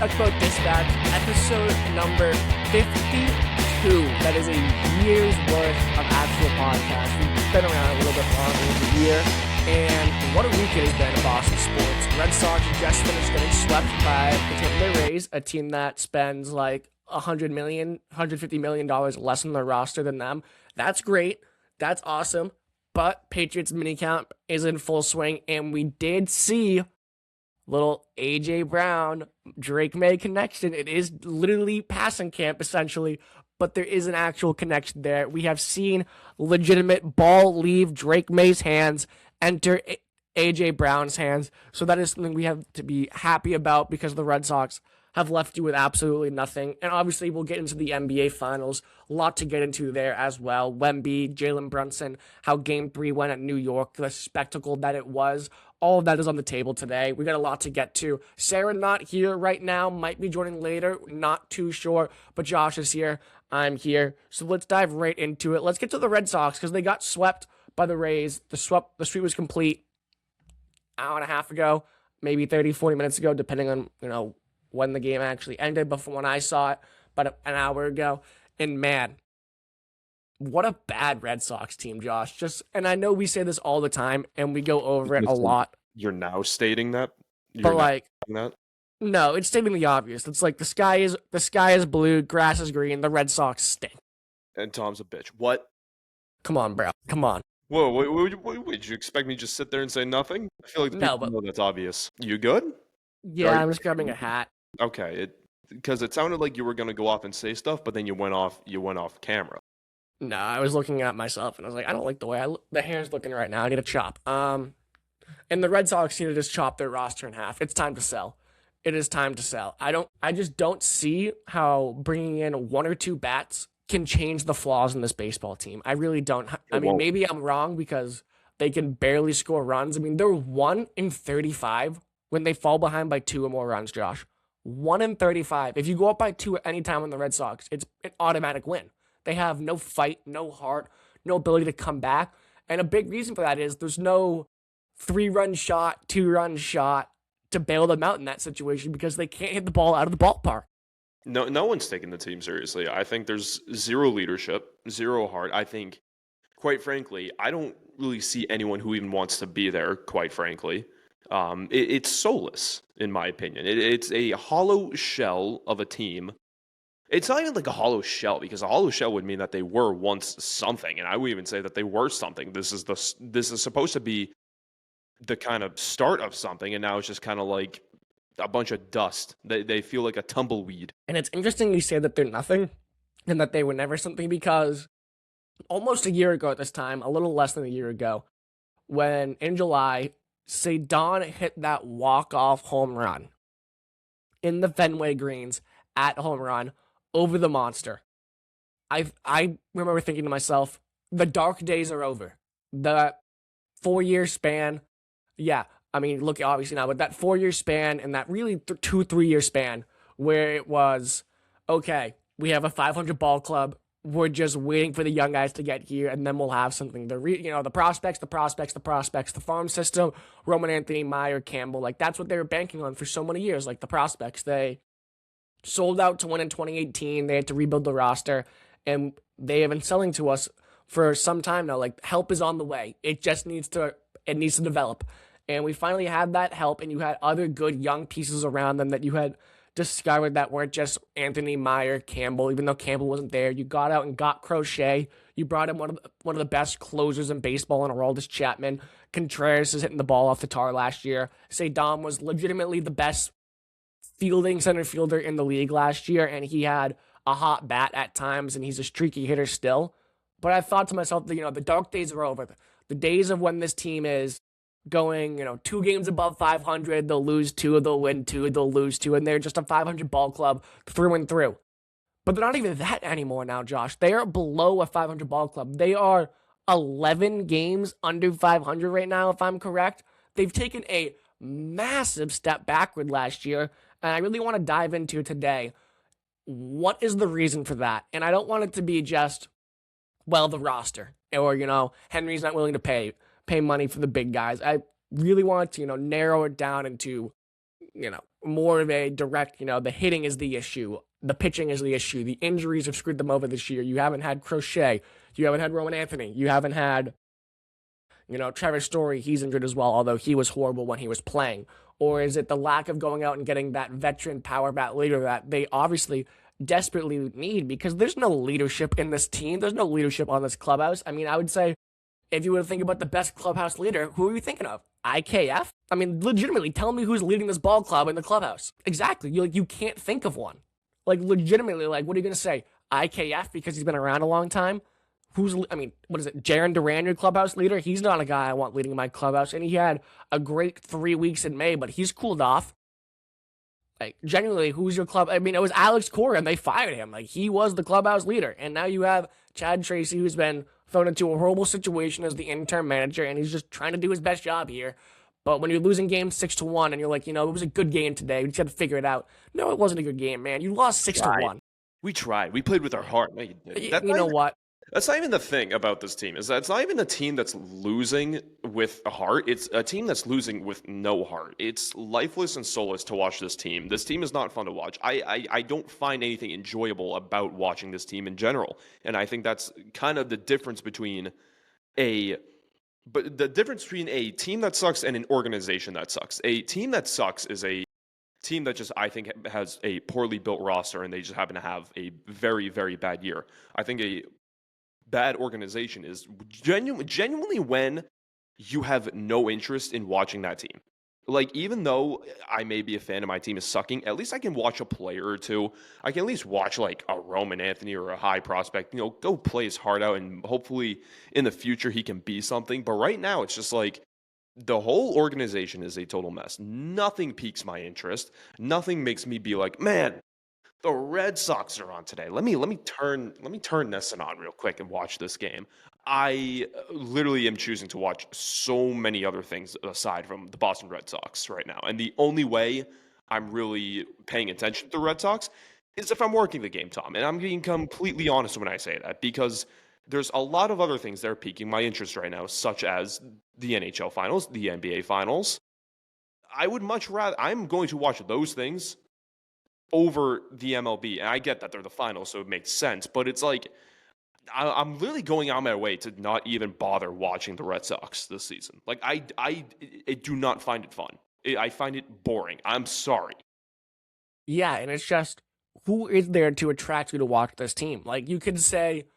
Tugboat Dispatch, episode number 52. That is a year's worth of actual podcast. We've been around a little bit longer than a year, and what a week it has been in Boston sports. Red Sox just finished getting swept by the Tampa Bay Rays, a team that spends like $150 million less on their roster than them. That's great. That's awesome. But Patriots minicamp is in full swing, and we did see little A.J. Brown, Drake May connection. It is literally passing camp, essentially, but there is an actual connection there. We have seen legitimate ball leave Drake May's hands, enter A.J. Brown's hands, so that is something we have to be happy about because the Red Sox have left you with absolutely nothing. And obviously, we'll get into the NBA Finals. A lot to get into there as well. Wemby, Jalen Brunson, how Game 3 went at New York, the spectacle that it was. All of that is on the table today. We got a lot to get to. Sarah not here right now, might be joining later, not too sure, but Josh is here. I'm here. So let's dive right into it. Let's get to the Red Sox because they got swept by the Rays. The sweep was complete an hour and a half ago, maybe 30, 40 minutes ago, depending on, when the game actually ended, before when I saw it, but an hour ago. And man, what a bad Red Sox team, Josh. And I know we say this all the time, and we go over it a lot. You're now stating that? No, it's stating the obvious. It's like the sky is blue, grass is green, the Red Sox stink. And Tom's a bitch. What? Come on, bro. Come on. Whoa, would you expect me to just sit there and say nothing? I feel like people know that's obvious. You good? Yeah, I'm just grabbing a hat. Okay, because it sounded like you were gonna go off and say stuff, but then you went off camera. No, I was looking at myself and I was like, I don't like the way the hair's looking right now. I need a chop. And the Red Sox need to just chop their roster in half. It's time to sell. It is time to sell. I just don't see how bringing in one or two bats can change the flaws in this baseball team. I really don't. I mean, maybe I'm wrong because they can barely score runs. I mean, they're 1 in 35 when they fall behind by 2 or more runs, Josh. 1 in 35. If you go up by 2 at any time on the Red Sox, it's an automatic win. They have no fight, no heart, no ability to come back. And a big reason for that is there's no 3-run shot, 2-run shot to bail them out in that situation because they can't hit the ball out of the ballpark. No one's taking the team seriously. I think there's zero leadership, zero heart. I think, quite frankly, I don't really see anyone who even wants to be there, quite frankly. It's soulless, in my opinion. It's a hollow shell of a team. It's not even like a hollow shell, because a hollow shell would mean that they were once something, and I would even say that they were something. This is supposed to be the kind of start of something, and now it's just kind of like a bunch of dust. They feel like a tumbleweed. And it's interesting you say that they're nothing and that they were never something, because almost a year ago at this time, a little less than a year ago, when in July, Cedon hit that walk-off home run in the Fenway Greens at home run over the monster. I remember thinking to myself, the dark days are over. The 4-year span, look, obviously now, but that 4-year span and that really 2-3 year span where it was, okay, we have a 500 ball club. We're just waiting for the young guys to get here, and then we'll have something. The prospects, the farm system, Roman Anthony, Meyer, Campbell, like that's what they were banking on for so many years. Like the prospects, they sold out to win in 2018. They had to rebuild the roster, and they have been selling to us for some time now. Like help is on the way. It just needs to develop, and we finally had that help. And you had other good young pieces around them that you had discovered that weren't just Anthony, Meyer, Campbell. Even though Campbell wasn't there, you got out and got Crochet. You brought in one of the best closers in baseball in Aroldis Chapman. Contreras is hitting the ball off the tar last year. Cedon was legitimately the best fielding center fielder in the league last year, and he had a hot bat at times, and he's a streaky hitter still. But I thought to myself that, the dark days are over. The days of when this team is going, 2 games above 500, they'll lose 2, they'll win 2, they'll lose 2, and they're just a 500 ball club through and through. But they're not even that anymore now, Josh. They are below a 500 ball club. They are 11 games under 500 right now, if I'm correct. They've taken a massive step backward last year, and I really want to dive into today what is the reason for that. And I don't want it to be just, the roster, or, Henry's not willing to pay money for the big guys. I really want to, narrow it down into more of a direct, the hitting is the issue, the pitching is the issue, the injuries have screwed them over this year. You haven't had Crochet, you haven't had Roman Anthony, you haven't had, Trevor Story, he's injured as well, although he was horrible when he was playing. Or is it the lack of going out and getting that veteran power bat leader that they obviously desperately need, because there's no leadership in this team. There's no leadership on this clubhouse. I mean, I would say if you were to think about the best clubhouse leader, who are you thinking of? IKF? I mean, legitimately, tell me who's leading this ball club in the clubhouse. Exactly. You can't think of one. Like, legitimately, like, what are you going to say? IKF because he's been around a long time? What is it? Jaron Duran, your clubhouse leader? He's not a guy I want leading my clubhouse. And he had a great 3 weeks in May, but he's cooled off. Like, genuinely, who's your club? I mean, it was Alex Cora, and they fired him. Like, he was the clubhouse leader. And now you have Chad Tracy, who's been thrown into a horrible situation as the interim manager, and he's just trying to do his best job here. But when you're losing games 6-1, and you're like, it was a good game today, we just had to figure it out. No, it wasn't a good game, man. You lost 6-1. We tried. We played with our heart. No, you know what? That's not even the thing about this team, is that it's not even a team that's losing with a heart. It's a team that's losing with no heart. It's lifeless and soulless to watch this team. This team is not fun to watch. I don't find anything enjoyable about watching this team in general. And I think that's kind of the difference between a team that sucks and an organization that sucks. A team that sucks is a team that just, I think, has a poorly built roster, and they just happen to have a very, very bad year. I think a bad organization is genuinely when you have no interest in watching that team. Like, even though I may be a fan of my team is sucking, at least I can watch a player or two. I can at least watch like a Roman Anthony or a high prospect, go play his heart out, and hopefully in the future he can be something. But right now it's just like the whole organization is a total mess. Nothing piques my interest. Nothing makes me be like, man, the Red Sox are on today. Let me turn this on real quick and watch this game. I literally am choosing to watch so many other things aside from the Boston Red Sox right now. And the only way I'm really paying attention to the Red Sox is if I'm working the game, Tom. And I'm being completely honest when I say that, because there's a lot of other things that are piquing my interest right now, such as the NHL Finals, the NBA Finals. I'm going to watch those things over the MLB. And I get that they're the finals, so it makes sense. But it's like, I'm really going out of my way to not even bother watching the Red Sox this season. Like, I do not find it fun. I find it boring. I'm sorry. Yeah, and it's just, who is there to attract you to watch this team? Like, you could say,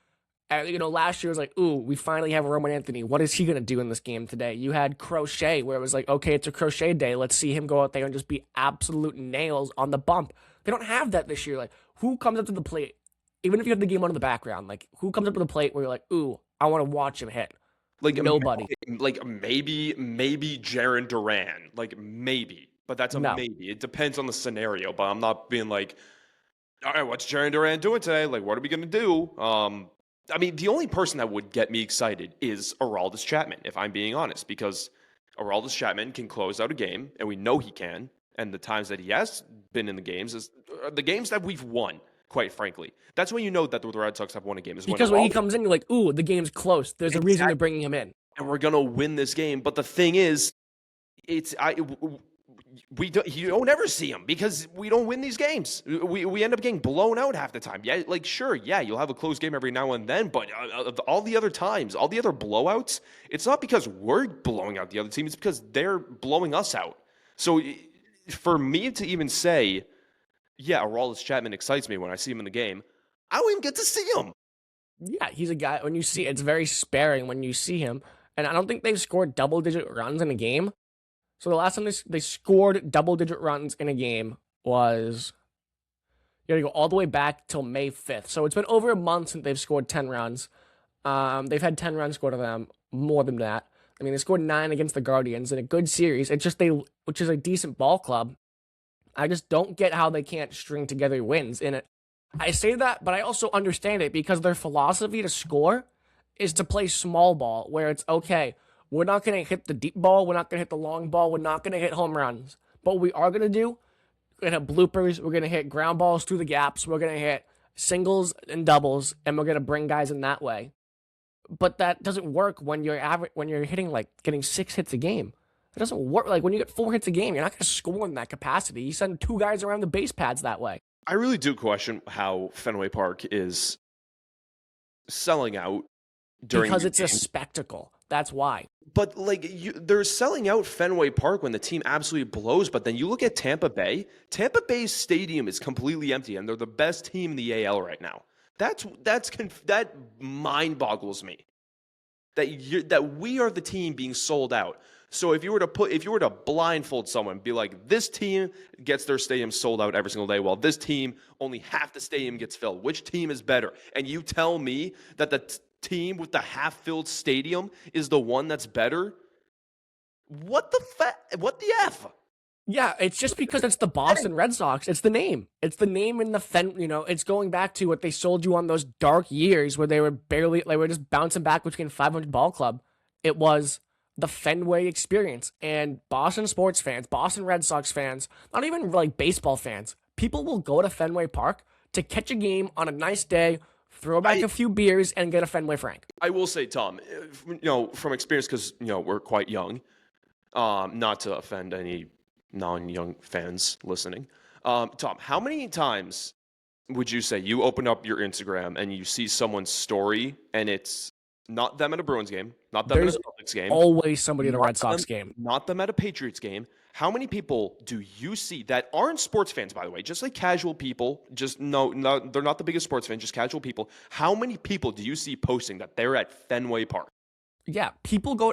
last year was like, ooh, we finally have Roman Anthony. What is he going to do in this game today? You had Crochet, where it was like, okay, it's a Crochet day. Let's see him go out there and just be absolute nails on the bump. They don't have that this year. Like, who comes up to the plate? Even if you have the game on in the background, like, who comes up to the plate where you're like, ooh, I want to watch him hit? Like, nobody. Like, maybe Jaron Duran. Like, maybe. But that's a maybe. It depends on the scenario. But I'm not being like, all right, what's Jaron Duran doing today? Like, what are we going to do? I mean, the only person that would get me excited is Aroldis Chapman, if I'm being honest, because Aroldis Chapman can close out a game, and we know he can. And the times that he has been in the games is the games that we've won, quite frankly. That's when you know that the Red Sox have won a game. Is because when he comes in, you're like, ooh, the game's close. There's a reason they're bringing him in. And we're going to win this game. But the thing is, you don't ever see him because we don't win these games. We end up getting blown out half the time. Yeah, like, sure, yeah, you'll have a close game every now and then, but all the other times, all the other blowouts, it's not because we're blowing out the other team. It's because they're blowing us out. So for me to even say, yeah, Aroldis Chapman excites me when I see him in the game, I don't even get to see him. Yeah, he's a guy, when you see, it's very sparing when you see him. And I don't think they've scored double-digit runs in a game. So the last time they scored double-digit runs in a game was, you gotta go all the way back till May 5th. So it's been over a month since they've scored 10 runs. They've had 10 runs scored to them, more than that. I mean, they scored 9 against the Guardians in a good series. It's just which is a decent ball club. I just don't get how they can't string together wins in it. I say that, but I also understand it because their philosophy to score is to play small ball, where it's, okay, we're not going to hit the deep ball, we're not going to hit the long ball, we're not going to hit home runs. But what we are going to do, we're going to hit bloopers, we're going to hit ground balls through the gaps, we're going to hit singles and doubles, and we're going to bring guys in that way. But that doesn't work when you're hitting, like, getting 6 hits a game. It doesn't work. Like when you get 4 hits a game, you're not going to score in that capacity. You send 2 guys around the base pads that way. I really do question how Fenway Park is selling out during Because the it's a game. spectacle. That's why. But like they're selling out Fenway Park when the team absolutely blows. But then you look at Tampa Bay. Tampa Bay's stadium is completely empty, and they're the best team in the AL right now. That mind boggles me. That we are the team being sold out. So if you were to blindfold someone, be like, this team gets their stadium sold out every single day, while this team only half the stadium gets filled. Which team is better? And you tell me that the team with the half-filled stadium is the one that's better? What the F? Yeah, it's just because it's the Boston Red Sox. It's the name. It's the name in it's going back to what they sold you on those dark years where they were just bouncing back between 500 ball club. It was the Fenway experience. And Boston sports fans, Boston Red Sox fans, not even like baseball fans, people will go to Fenway Park to catch a game on a nice day, throw back a few beers, and get a Fenway Frank. I will say, Tom, from experience, because we're quite young, not to offend any non-young fans listening. Tom, how many times would you say you open up your Instagram and you see someone's story and it's not them at a Bruins game, not them There's at a Celtics game, always somebody at a Red Sox game. not them at a Patriots game? How many people do you see that aren't sports fans, by the way, just like casual people, just no, they're not the biggest sports fans, just casual people. How many people do you see posting that they're at Fenway Park? Yeah,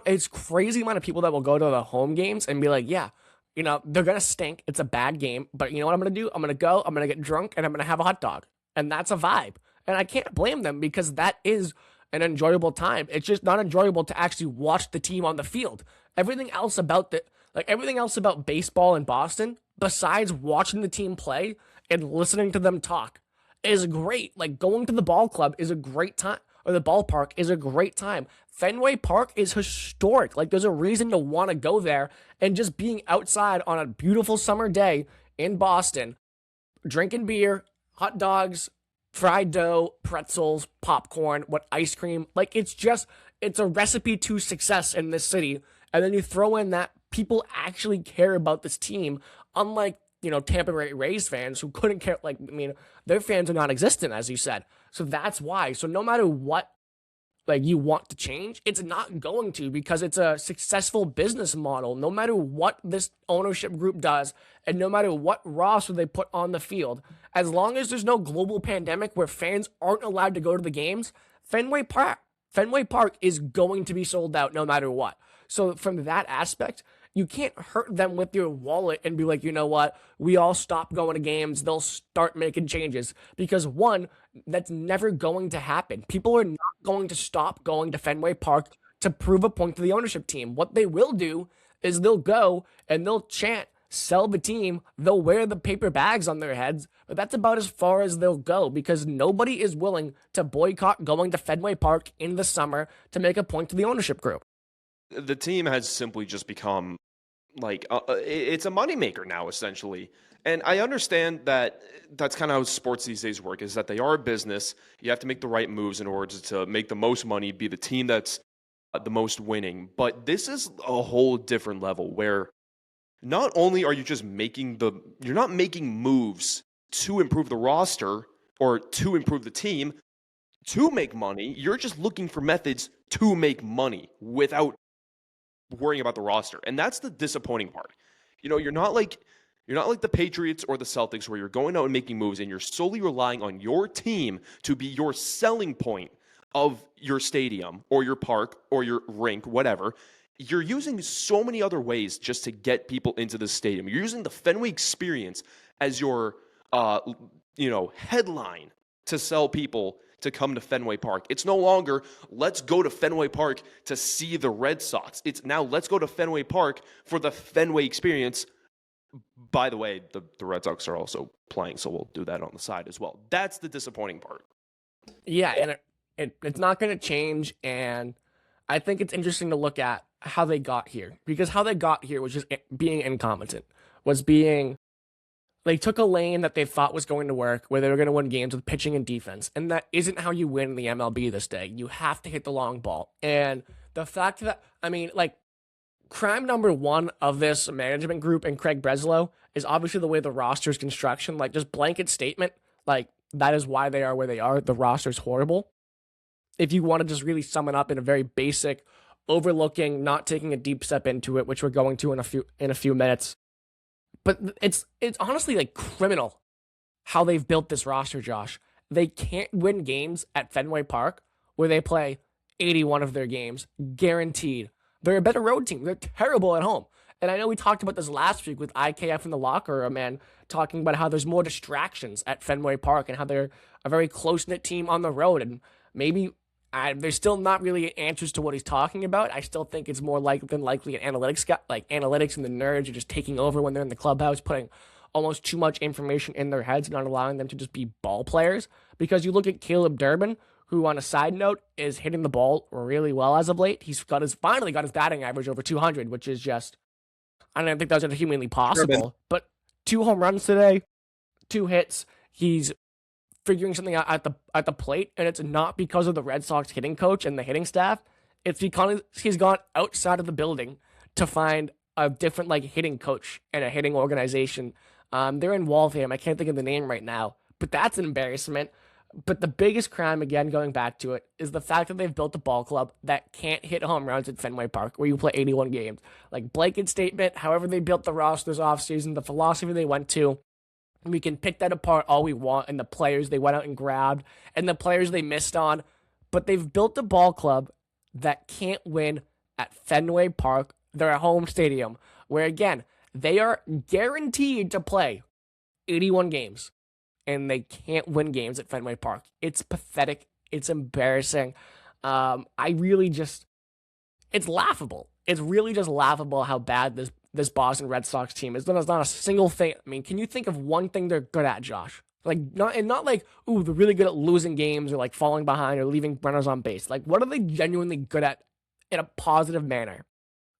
it's crazy amount of people that will go to the home games and be like, yeah, they're going to stink. It's a bad game. But you know what I'm going to do? I'm going to go, I'm going to get drunk, and I'm going to have a hot dog. And that's a vibe. And I can't blame them because that is an enjoyable time. It's just not enjoyable to actually watch the team on the field. Everything else about baseball in Boston, besides watching the team play and listening to them talk, is great. Like going to the ball club is a great time, or the ballpark is a great time. Fenway Park is historic. Like there's a reason to want to go there, and just being outside on a beautiful summer day in Boston, drinking beer, hot dogs, fried dough, pretzels, popcorn, ice cream. Like it's a recipe to success in this city. And then you throw in that people actually care about this team, unlike Tampa Bay Rays fans who couldn't care. Their fans are non-existent, as you said. So that's why. So no matter what, you want to change, it's not going to, because it's a successful business model. No matter what this ownership group does, and no matter what roster they put on the field, as long as there's no global pandemic where fans aren't allowed to go to the games, Fenway Park is going to be sold out no matter what. So from that aspect, you can't hurt them with your wallet and be like, you know what, we all stop going to games, they'll start making changes. Because one, that's never going to happen. People are not going to stop going to Fenway Park to prove a point to the ownership team. What they will do is they'll go and they'll chant, sell the team, they'll wear the paper bags on their heads, but that's about as far as they'll go, because nobody is willing to boycott going to Fenway Park in the summer to make a point to the ownership group. The team has simply just become it's a moneymaker now, essentially. And I understand that that's kind of how sports these days work, is that they are a business. You have to make the right moves in order to make the most money, be the team that's the most winning. But this is a whole different level where not only are you just you're not making moves to improve the roster or to improve the team to make money. You're just looking for methods to make money without worrying about the roster. And that's the disappointing part. You're not like the Patriots or the Celtics, where you're going out and making moves and you're solely relying on your team to be your selling point of your stadium or your park or your rink, whatever. You're using so many other ways just to get people into the stadium. You're using the Fenway experience as your headline to sell people to come to Fenway Park. It's no longer, let's go to Fenway Park to see the Red Sox. It's now, let's go to Fenway Park for the Fenway experience. By the way, the Red Sox are also playing, so we'll do that on the side as well. That's the disappointing part. Yeah, and it's not going to change, and I think it's interesting to look at how they got here, because how they got here was just being incompetent, they took a lane that they thought was going to work, where they were going to win games with pitching and defense. And that isn't how you win in the MLB this day. You have to hit the long ball. And the fact that, crime number one of this management group and Craig Breslow is obviously the way the roster's construction. Like, just blanket statement, like, that is why they are where they are. The roster's horrible. If you want to just really sum it up in a very basic, overlooking, not taking a deep step into it, which we're going to in a few minutes. But it's honestly like criminal how they've built this roster, Josh. They can't win games at Fenway Park where they play 81 of their games, guaranteed. They're a better road team. They're terrible at home. And I know we talked about this last week with IKF in the locker room, man, talking about how there's more distractions at Fenway Park and how they're a very close knit team on the road. And maybe there's still not really answers to what he's talking about. I still think it's more likely than likely an analytics guy, like analytics and the nerds are just taking over when they're in the clubhouse, putting almost too much information in their heads, not allowing them to just be ball players. Because you look at Caleb Durbin, who on a side note is hitting the ball really well as of late. He's finally got his batting average over 200, which is just, I don't think that was humanly possible. But 2 home runs today, 2 hits. He's figuring something out at the plate, and it's not because of the Red Sox hitting coach and the hitting staff. It's because he's gone outside of the building to find a different hitting coach and a hitting organization. They're in Waltham. I can't think of the name right now, but that's an embarrassment. But the biggest crime, again, going back to it, is the fact that they've built a ball club that can't hit home runs at Fenway Park, where you play 81 games. Like, blanket statement, however they built the roster this offseason, the philosophy they went to, we can pick that apart all we want, and the players they went out and grabbed, and the players they missed on. But they've built a ball club that can't win at Fenway Park, their home stadium, where, again, they are guaranteed to play 81 games. And they can't win games at Fenway Park. It's pathetic. It's embarrassing. It's laughable. It's really just laughable how bad this Boston Red Sox team is. There's not a single thing. I mean, can you think of one thing they're good at, Josh? Not like, ooh, they're really good at losing games or like falling behind or leaving runners on base. Like, what are they genuinely good at in a positive manner?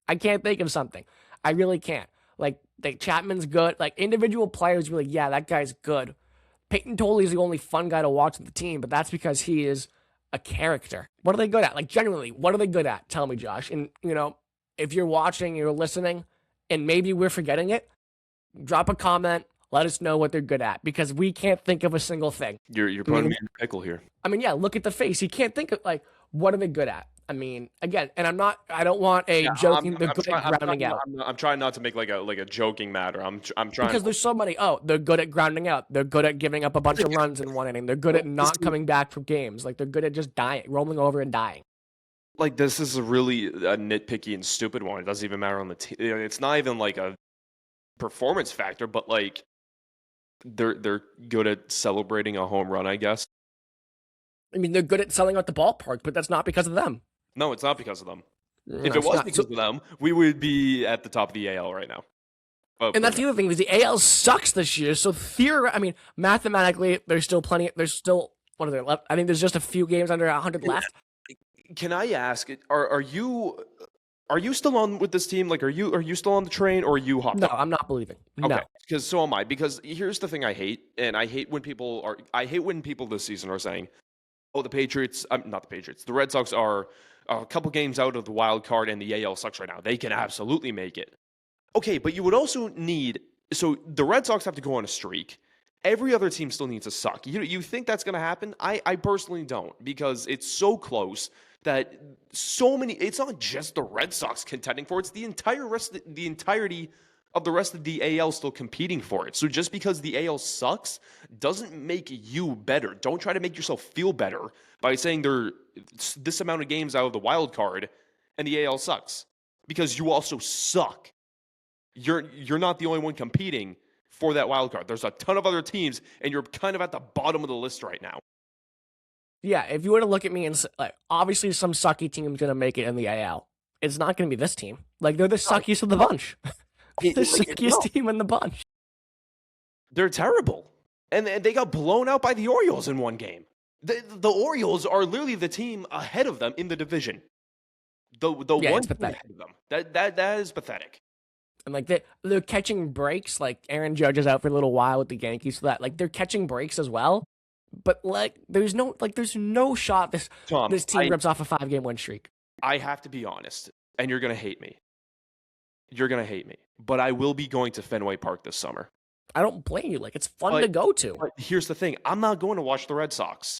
I can't think of something. I really can't. Like Chapman's good. Like, individual players, really, yeah, that guy's good. Peyton Tolley is the only fun guy to watch on the team, but that's because he is a character. What are they good at? Like, genuinely, what are they good at? Tell me, Josh. And, if you're watching, you're listening, and maybe we're forgetting it, drop a comment. Let us know what they're good at, because we can't think of a single thing. You're putting me in a pickle here. I mean, yeah, look at the face. You can't think of, what are they good at? I mean, again, and I don't want a joking, they're good at grounding out. I'm trying not to make like a joking matter. I'm trying. Because there's so many, they're good at grounding out. They're good at giving up a bunch of runs in one inning. They're good at not coming back from games. Like, they're good at just dying, rolling over and dying. Like, this is a really nitpicky and stupid one. It doesn't even matter on the team. It's not even like a performance factor, but like they're good at celebrating a home run, I guess. I mean, they're good at selling out the ballpark, but that's not because of them. No, it's not because of them. If it was because of them, we would be at the top of the AL right now. And that's the other thing, is the AL sucks this year. So mathematically, there's still what are there left? I think there's just a few games under 100 left. Can I ask, are you still on with this team? Like, are you still on the train, or are you hopped? No, I'm not believing. Okay, no, because so am I. Because here's the thing I hate, and I hate when people this season are saying, "Oh, the Patriots, not the Patriots. The Red Sox are a couple games out of the wild card, and the AL sucks right now. They can absolutely make it." Okay, but you would also need, so the Red Sox have to go on a streak. Every other team still needs to suck. You think that's going to happen? I personally don't, because it's so close that it's not just the Red Sox contending for it, it's the entirety of the rest of the AL still competing for it. So just because the AL sucks doesn't make you better. Don't try to make yourself feel better by saying they're this amount of games out of the wild card and the AL sucks, because you also suck. You're not the only one competing for that wild card. There's a ton of other teams, and you're kind of at the bottom of the list right now. Yeah, if you were to look at me and obviously some sucky team's going to make it in the AL. It's not going to be this team. Like, they're the suckiest of the bunch. The suckiest team in the bunch. They're terrible. And they got blown out by the Orioles in one game. The Orioles are literally the team ahead of them in the division. The one team ahead of them. That is pathetic. And they're catching breaks. Like, Aaron Judge is out for a little while with the Yankees, so that they're catching breaks as well. But there's no shot this team rips off a 5-game win streak. I have to be honest, and you're gonna hate me. you're going to hate me, but I will be going to Fenway Park this summer. I don't blame you. Like, it's fun But, to go to. but here's the thing. I'm not going to watch the Red Sox.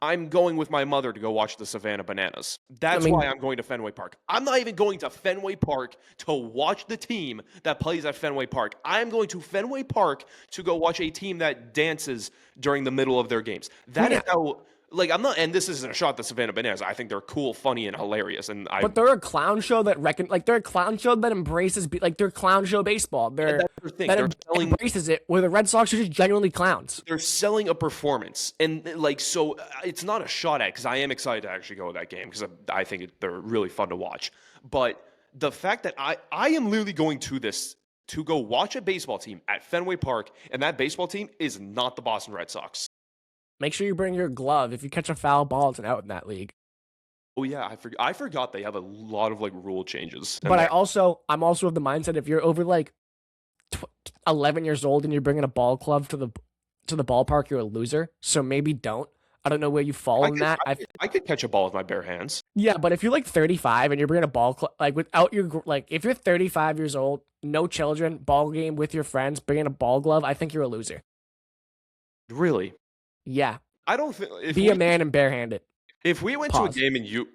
I'm going with my mother to go watch the Savannah Bananas. That's why I'm going to Fenway Park. I'm not even going to Fenway Park to watch the team that plays at Fenway Park. I'm going to Fenway Park to go watch a team that dances during the middle of their games. That is how, like, I'm not, and this isn't a shot at the Savannah Bananas. I think they're cool, funny, and hilarious. But they're a clown show that they're a clown show that embraces, like, they're clown show baseball. They're embraces it, where the Red Sox are just genuinely clowns. They're selling a performance, and like, so it's not a shot at, because I am excited to actually go to that game because I think they're really fun to watch. But the fact that I am literally going to this to go watch a baseball team at Fenway Park, and that baseball team is not the Boston Red Sox. Make sure you bring your glove. If you catch a foul ball, it's an out in that league. Oh yeah, I forgot they have a lot of like rule changes. But I'm also of the mindset, if you're over like 11 years old and you're bringing a ball club to the ballpark, you're a loser. So maybe don't. I don't know where you fall in that. I could catch a ball with my bare hands. Yeah, but if you're like 35 and you're bringing a ball club, like without your, like if you're 35 years old, no children, ball game with your friends, bringing a ball glove, I think you're a loser. Really? Yeah. I don't think. Be a man and barehanded. If we went to a game and you,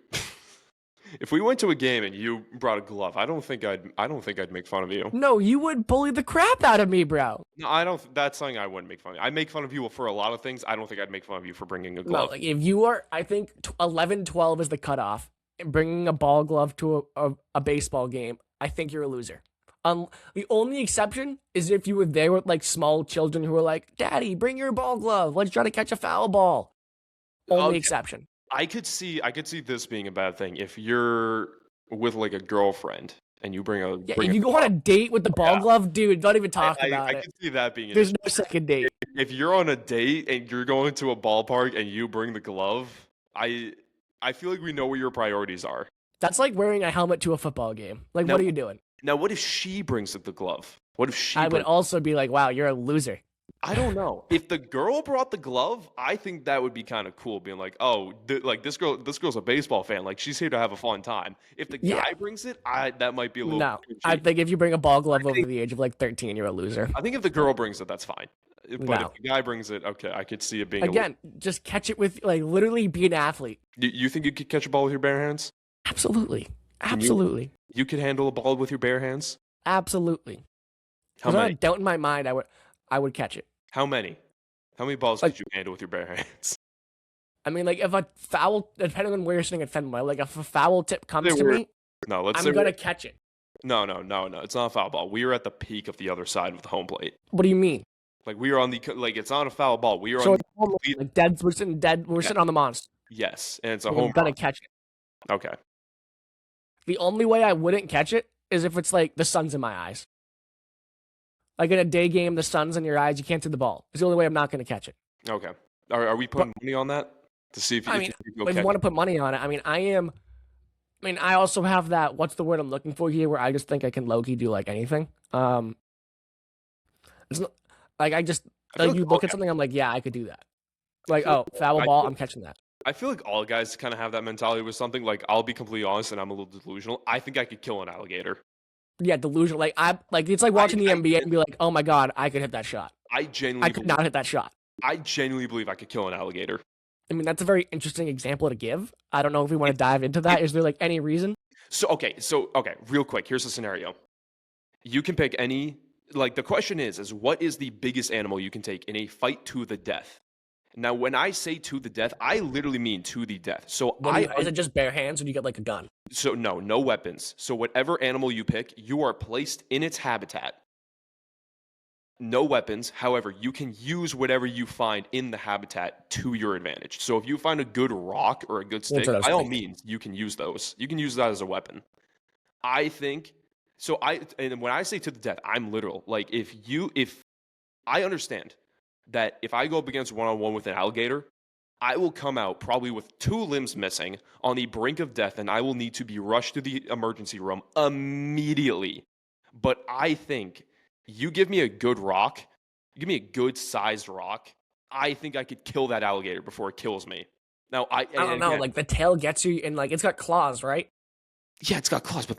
if we went to a game and you brought a glove, I don't think I'd make fun of you. No, you would bully the crap out of me, bro. No, I don't. That's something I wouldn't make fun of. I make fun of you for a lot of things. I don't think I'd make fun of you for bringing a glove. No, like if you are, I think 11, 12 is the cutoff. And bringing a ball glove to a baseball game, I think you're a loser. The only exception is if you were there with like small children who were like, "Daddy, bring your ball glove. Let's try to catch a foul ball." Only exception. I could see this being a bad thing if you're with like a girlfriend and you bring a if you go on a date with the ball glove, dude, don't even talk about it. I can see that being. There's no second date. If you're on a date and you're going to a ballpark and you bring the glove, I feel like we know where your priorities are. That's like wearing a helmet to a football game. Like, what are you doing? Now, what if she brings the glove? What if she? I would also be like, wow, you're a loser. I don't know. If the girl brought the glove, I think that would be kind of cool. Being like, oh, like this girl's a baseball fan. Like she's here to have a fun time. If the guy brings it, that might be a little. No, I think if you bring a ball glove over the age of like 13, you're a loser. I think if the girl brings it, that's fine. But if the guy brings it, okay, I could see it being. Again, just catch it with like literally be an athlete. You think you could catch a ball with your bare hands? Absolutely. Absolutely. You could handle a ball with your bare hands? Absolutely. How many? Not a doubt in my mind, I would catch it. How many? How many balls could you handle with your bare hands? I mean, like if a foul, depending on where you're sitting at Fenway, like if a foul tip comes to me, I'm gonna catch it. No. It's not a foul ball. We are at the peak of the other side of the home plate. What do you mean? Like we are on the it's not a foul ball. We are so on the like dead. We're sitting on the monster. Yes, and it's a home. I'm gonna catch it. Okay. The only way I wouldn't catch it is if it's like the sun's in my eyes. Like in a day game, the sun's in your eyes, you can't see the ball. It's the only way I'm not going to catch it. Okay. Are we putting money on that to see if you? If you want to put money on it, I also have that. What's the word I'm looking for here? Where I just think I can low key do like anything. It's not like you look at something, I'm like, yeah, I could do that. Like, foul ball, I'm catching that. I feel like all guys kind of have that mentality with something. Like, I'll be completely honest, and I'm a little delusional. I think I could kill an alligator. Yeah, delusional. It's like watching the NBA and be like, oh my god, I could hit that shot. I could not hit that shot. I genuinely believe I could kill an alligator. I mean, that's a very interesting example to give. I don't know if we want to dive into that. Is there like any reason? So okay, real quick. Here's the scenario. You can pick any. Like the question is what is the biggest animal you can take in a fight to the death? Now, when I say to the death, I literally mean to the death. So is it just bare hands or do you get like a gun? So no weapons. So whatever animal you pick, you are placed in its habitat. No weapons. However, you can use whatever you find in the habitat to your advantage. So if you find a good rock or a good stick, by all means, you can use those. You can use that as a weapon. I think so. And when I say to the death, I'm literal. Like if I understand that if I go up against one-on-one with an alligator, I will come out probably with 2 limbs missing on the brink of death, and I will need to be rushed to the emergency room immediately. But I think you give me a good rock, you give me a good sized rock, I think I could kill that alligator before it kills me. Now I don't know, like the tail gets you and like it's got claws, right? Yeah, it's got claws, but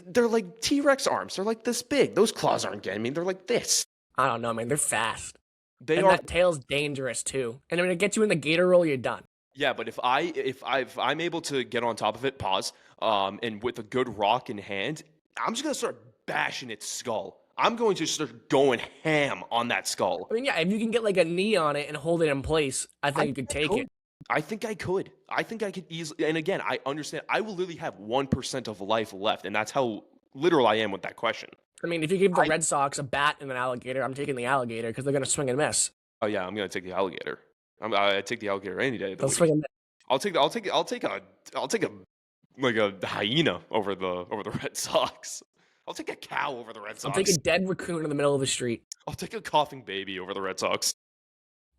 they're like T-Rex arms. They're like this big. Those claws aren't getting me. They're like this. I don't know, man. They're fast. They And are. that tail's dangerous too. And when it gets you in the gator roll, you're done. Yeah, but if I'm able to get on top of it, pause, and with a good rock in hand, I'm just gonna start bashing its skull. I'm going to start going ham on that skull. I mean, yeah, if you can get like a knee on it and hold it in place, I I think you think could I take could. it. I think I could. I think I could easily. And again, I understand. I will literally have 1% of life left, and that's how literal I am with that question. I mean, if you give the I Red Sox a bat and an alligator, I'm taking the alligator because they're going to swing and miss. Oh yeah, I'm gonna take the alligator. I take the alligator any day of the They'll week. swing and miss. I'll take a like a hyena over the Red Sox. I'll take a cow over the Red I'll take a Sox. dead raccoon in the middle of the street. I'll take a coughing baby over the Red Sox.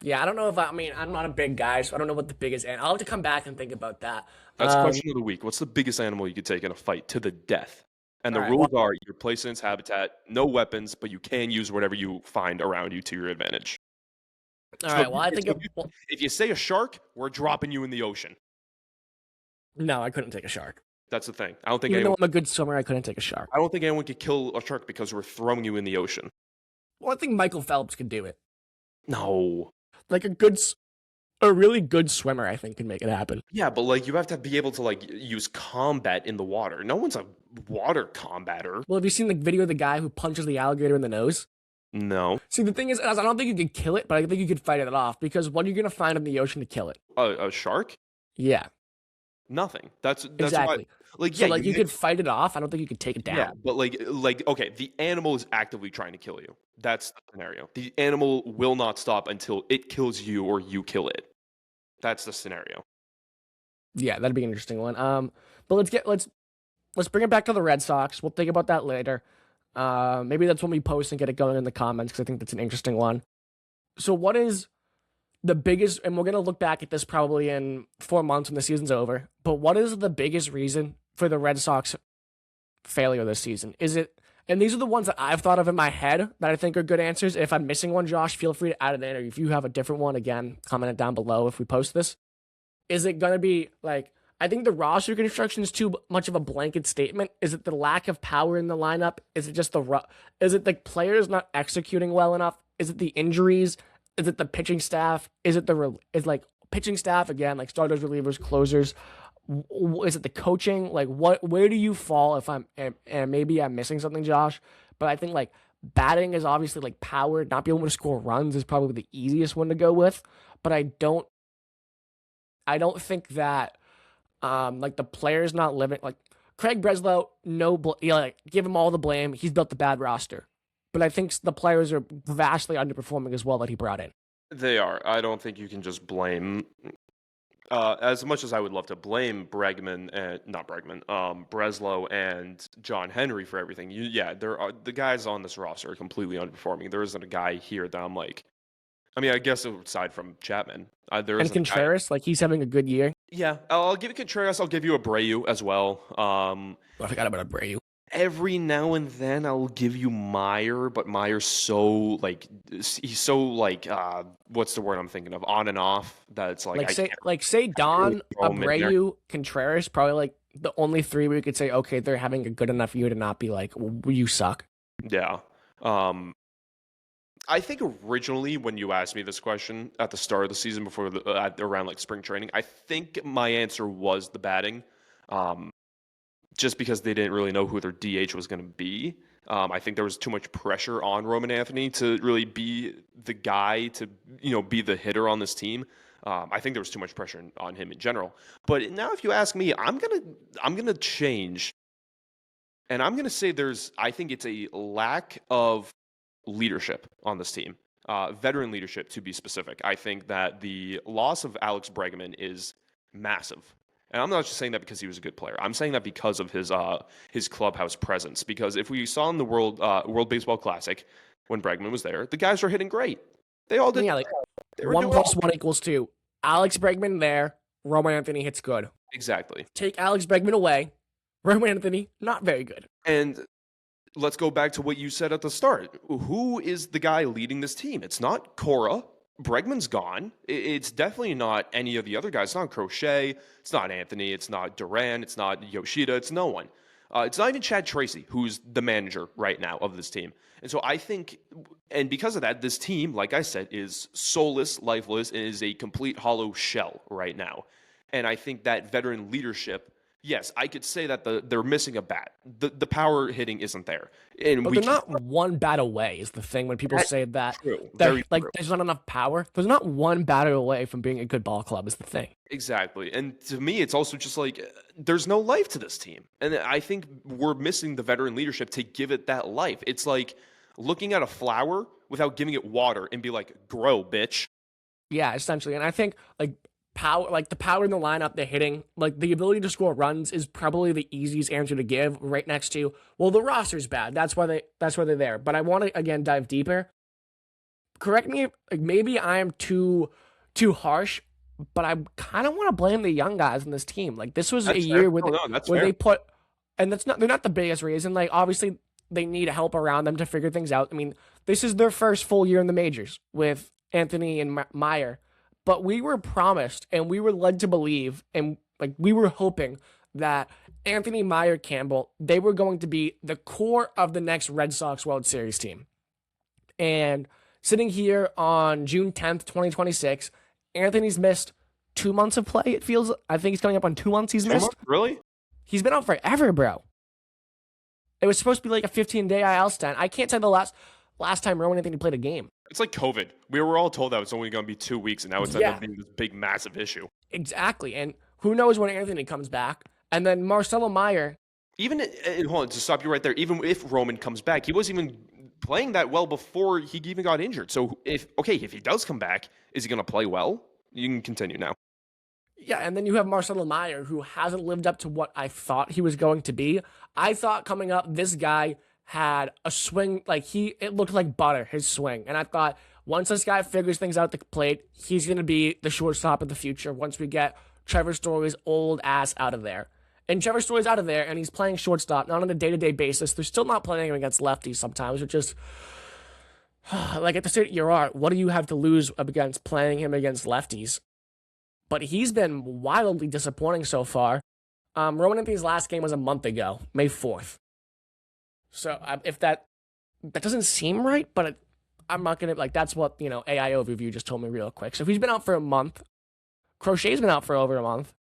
Yeah, I don't know if I mean, I'm not a big guy, so I don't know what the biggest, and I'll have to come back and think about that. That's question of the week. What's the biggest animal you could take in a fight to the death? And All the right, well, rules are you're placed in its habitat, no weapons, but you can use whatever you find around you to your advantage. all So right. Well, I think if you say a shark, we're dropping you in the ocean. no, I couldn't take a shark. That's the thing. I don't think Even anyone. though I'm a good swimmer, I couldn't take a shark. I don't think anyone could kill a shark because we're throwing you in the ocean. Well, I think Michael Phelps could do it. No. Like a really good swimmer, I think, can make it happen. Yeah, but like you have to be able to like use combat in the water. No one's a water combatter. Well, have you seen the video of the guy who punches the alligator in the nose? No. See, the thing is, I don't think you could kill it, but I think you could fight it off because what are you going to find in the ocean to kill it? A shark? Yeah, Nothing. That's exactly. why, like So, yeah, like, you could fight it off. I don't think you could take it down. yeah, but like okay, the animal is actively trying to kill you. That's the scenario. The animal will not stop until it kills you or you kill it. That's the scenario. Yeah, that'd be an interesting one. But let's bring it back to the Red Sox. We'll think about that later. Maybe that's when we post and get it going in the comments because I think that's an interesting one. So, what is the biggest? And we're gonna look back at this probably in 4 months when the season's over. But what is the biggest reason for the Red Sox failure this season? Is it? And these are the ones that I've thought of in my head that I think are good answers. If I'm missing one, Josh, feel free to add it in. Or if you have a different one, again, comment it down below if we post this. Is it gonna be like? I think the roster construction is too much of a blanket statement. Is it the lack of power in the lineup? Is it just is it the players not executing well enough? Is it the injuries? Is it the pitching staff? Is it is like pitching staff again, like starters, relievers, closers? Is it the coaching? Like where do you fall if and maybe I'm missing something, Josh? But I think like batting is obviously like power. Not being able to score runs is probably the easiest one to go with. But I don't think that like the players not living like Craig Breslow, like give him all the blame. He's built the bad roster. But I think the players are vastly underperforming as well that he brought in. They are. I don't think you can just blame. As much as I would love to blame Bregman and not Bregman, Breslow and John Henry for everything. There are the guys on this roster are completely underperforming. There isn't a guy here that I'm like. I mean, I guess aside from Chapman, there And isn't Contreras, like he's having a good year. Yeah, I'll give you Contreras. I'll give you Abreu as well. I forgot about Abreu. Every now and then I'll give you Meyer, but Meyer's so like he's so like what's the word I'm thinking of? On and off. That it's like say Don, throw him in there. Abreu, Contreras, probably like the only three we could say, okay, they're having a good enough year to not be like, you suck. Yeah. I think originally when you asked me this question at the start of the season before around like spring training, I think my answer was the batting. Just because they didn't really know who their DH was going to be. I think there was too much pressure on Roman Anthony to really be the guy to, be the hitter on this team. I think there was too much pressure on him in general. But now, if you ask me, I'm gonna change, and I'm gonna say I think it's a lack of leadership on this team, veteran leadership to be specific. I think that the loss of Alex Bregman is massive. And I'm not just saying that because he was a good player. I'm saying that because of his clubhouse presence. Because if we saw in the World Baseball Classic when Bregman was there, the guys were hitting great. They all did. Yeah, like they were 1 doing + 1 = 2. Alex Bregman there, Roman Anthony hits good. Exactly. Take Alex Bregman away, Roman Anthony not very good. And let's go back to what you said at the start. Who is the guy leading this team? It's not Cora. Bregman's gone. It's definitely not any of the other guys. It's not Crochet. It's not Anthony. It's not Duran. It's not Yoshida. It's no one. It's not even Chad Tracy, who's the manager right now of this team. And so I think, and because of that, this team, like I said, is soulless, lifeless, and is a complete hollow shell right now. And I think that veteran leadership, yes, I could say that they're missing a bat. The power hitting isn't there. And But we they're not one bat away is the thing when people say that true. they're Very like true. there's not enough power. There's not one batter away from being a good ball club is the thing. Exactly. And to me, it's also just like there's no life to this team. And I think we're missing the veteran leadership to give it that life. It's like looking at a flower without giving it water and be like, grow, bitch. Yeah, essentially. And I think power, like the power in the lineup, the hitting, like the ability to score runs is probably the easiest answer to give. Right next to, well, the roster's bad. That's why they're there. But I want to again dive deeper. Correct me, like maybe I'm too harsh, but I kind of want to blame the young guys in this team. Like this was a That's year fair. where No, no, that's where fair. they put, and that's not they're not the biggest reason. Like obviously they need help around them to figure things out. I mean, this is their first full year in the majors with Anthony and Meyer, but we were promised and we were led to believe, and like we were hoping that Anthony, Meyer, Campbell, they were going to be the core of the next Red Sox World Series team. And sitting here on June 10th, 2026, Anthony's missed 2 months of play, it feels. I think he's coming up on 2 months he's missed. Really? He's been out forever, bro. It was supposed to be like a 15-day IL stand. I can't tell the last time Rowan Anthony played a game. It's like COVID. We were all told that it's only going to be 2 weeks, and now it's ended Yeah, up being this big, massive issue. exactly. And who knows when Anthony comes back. And then Marcelo Meyer, Even, hold on, to stop you right there, even if Roman comes back, he wasn't even playing that well before he even got injured. So if he does come back, is he going to play well? You can continue now. yeah, and then you have Marcelo Meyer, who hasn't lived up to what I thought he was going to be. I thought coming up, this guy had a swing, like it looked like butter, his swing. And I thought once this guy figures things out at the plate, he's going to be the shortstop of the future once we get Trevor Story's old ass out of there. And Trevor Story's out of there, and he's playing shortstop, not on a day-to-day basis. They're still not playing him against lefties sometimes, which is, like at the state of your art, what do you have to lose against playing him against lefties? But he's been wildly disappointing so far. Rowan Anthony's last game was a month ago, May 4th. So if that doesn't seem right, but I'm not going to, like, that's what, AI Overview just told me real quick. So if he's been out for a month, Crochet's been out for over a month,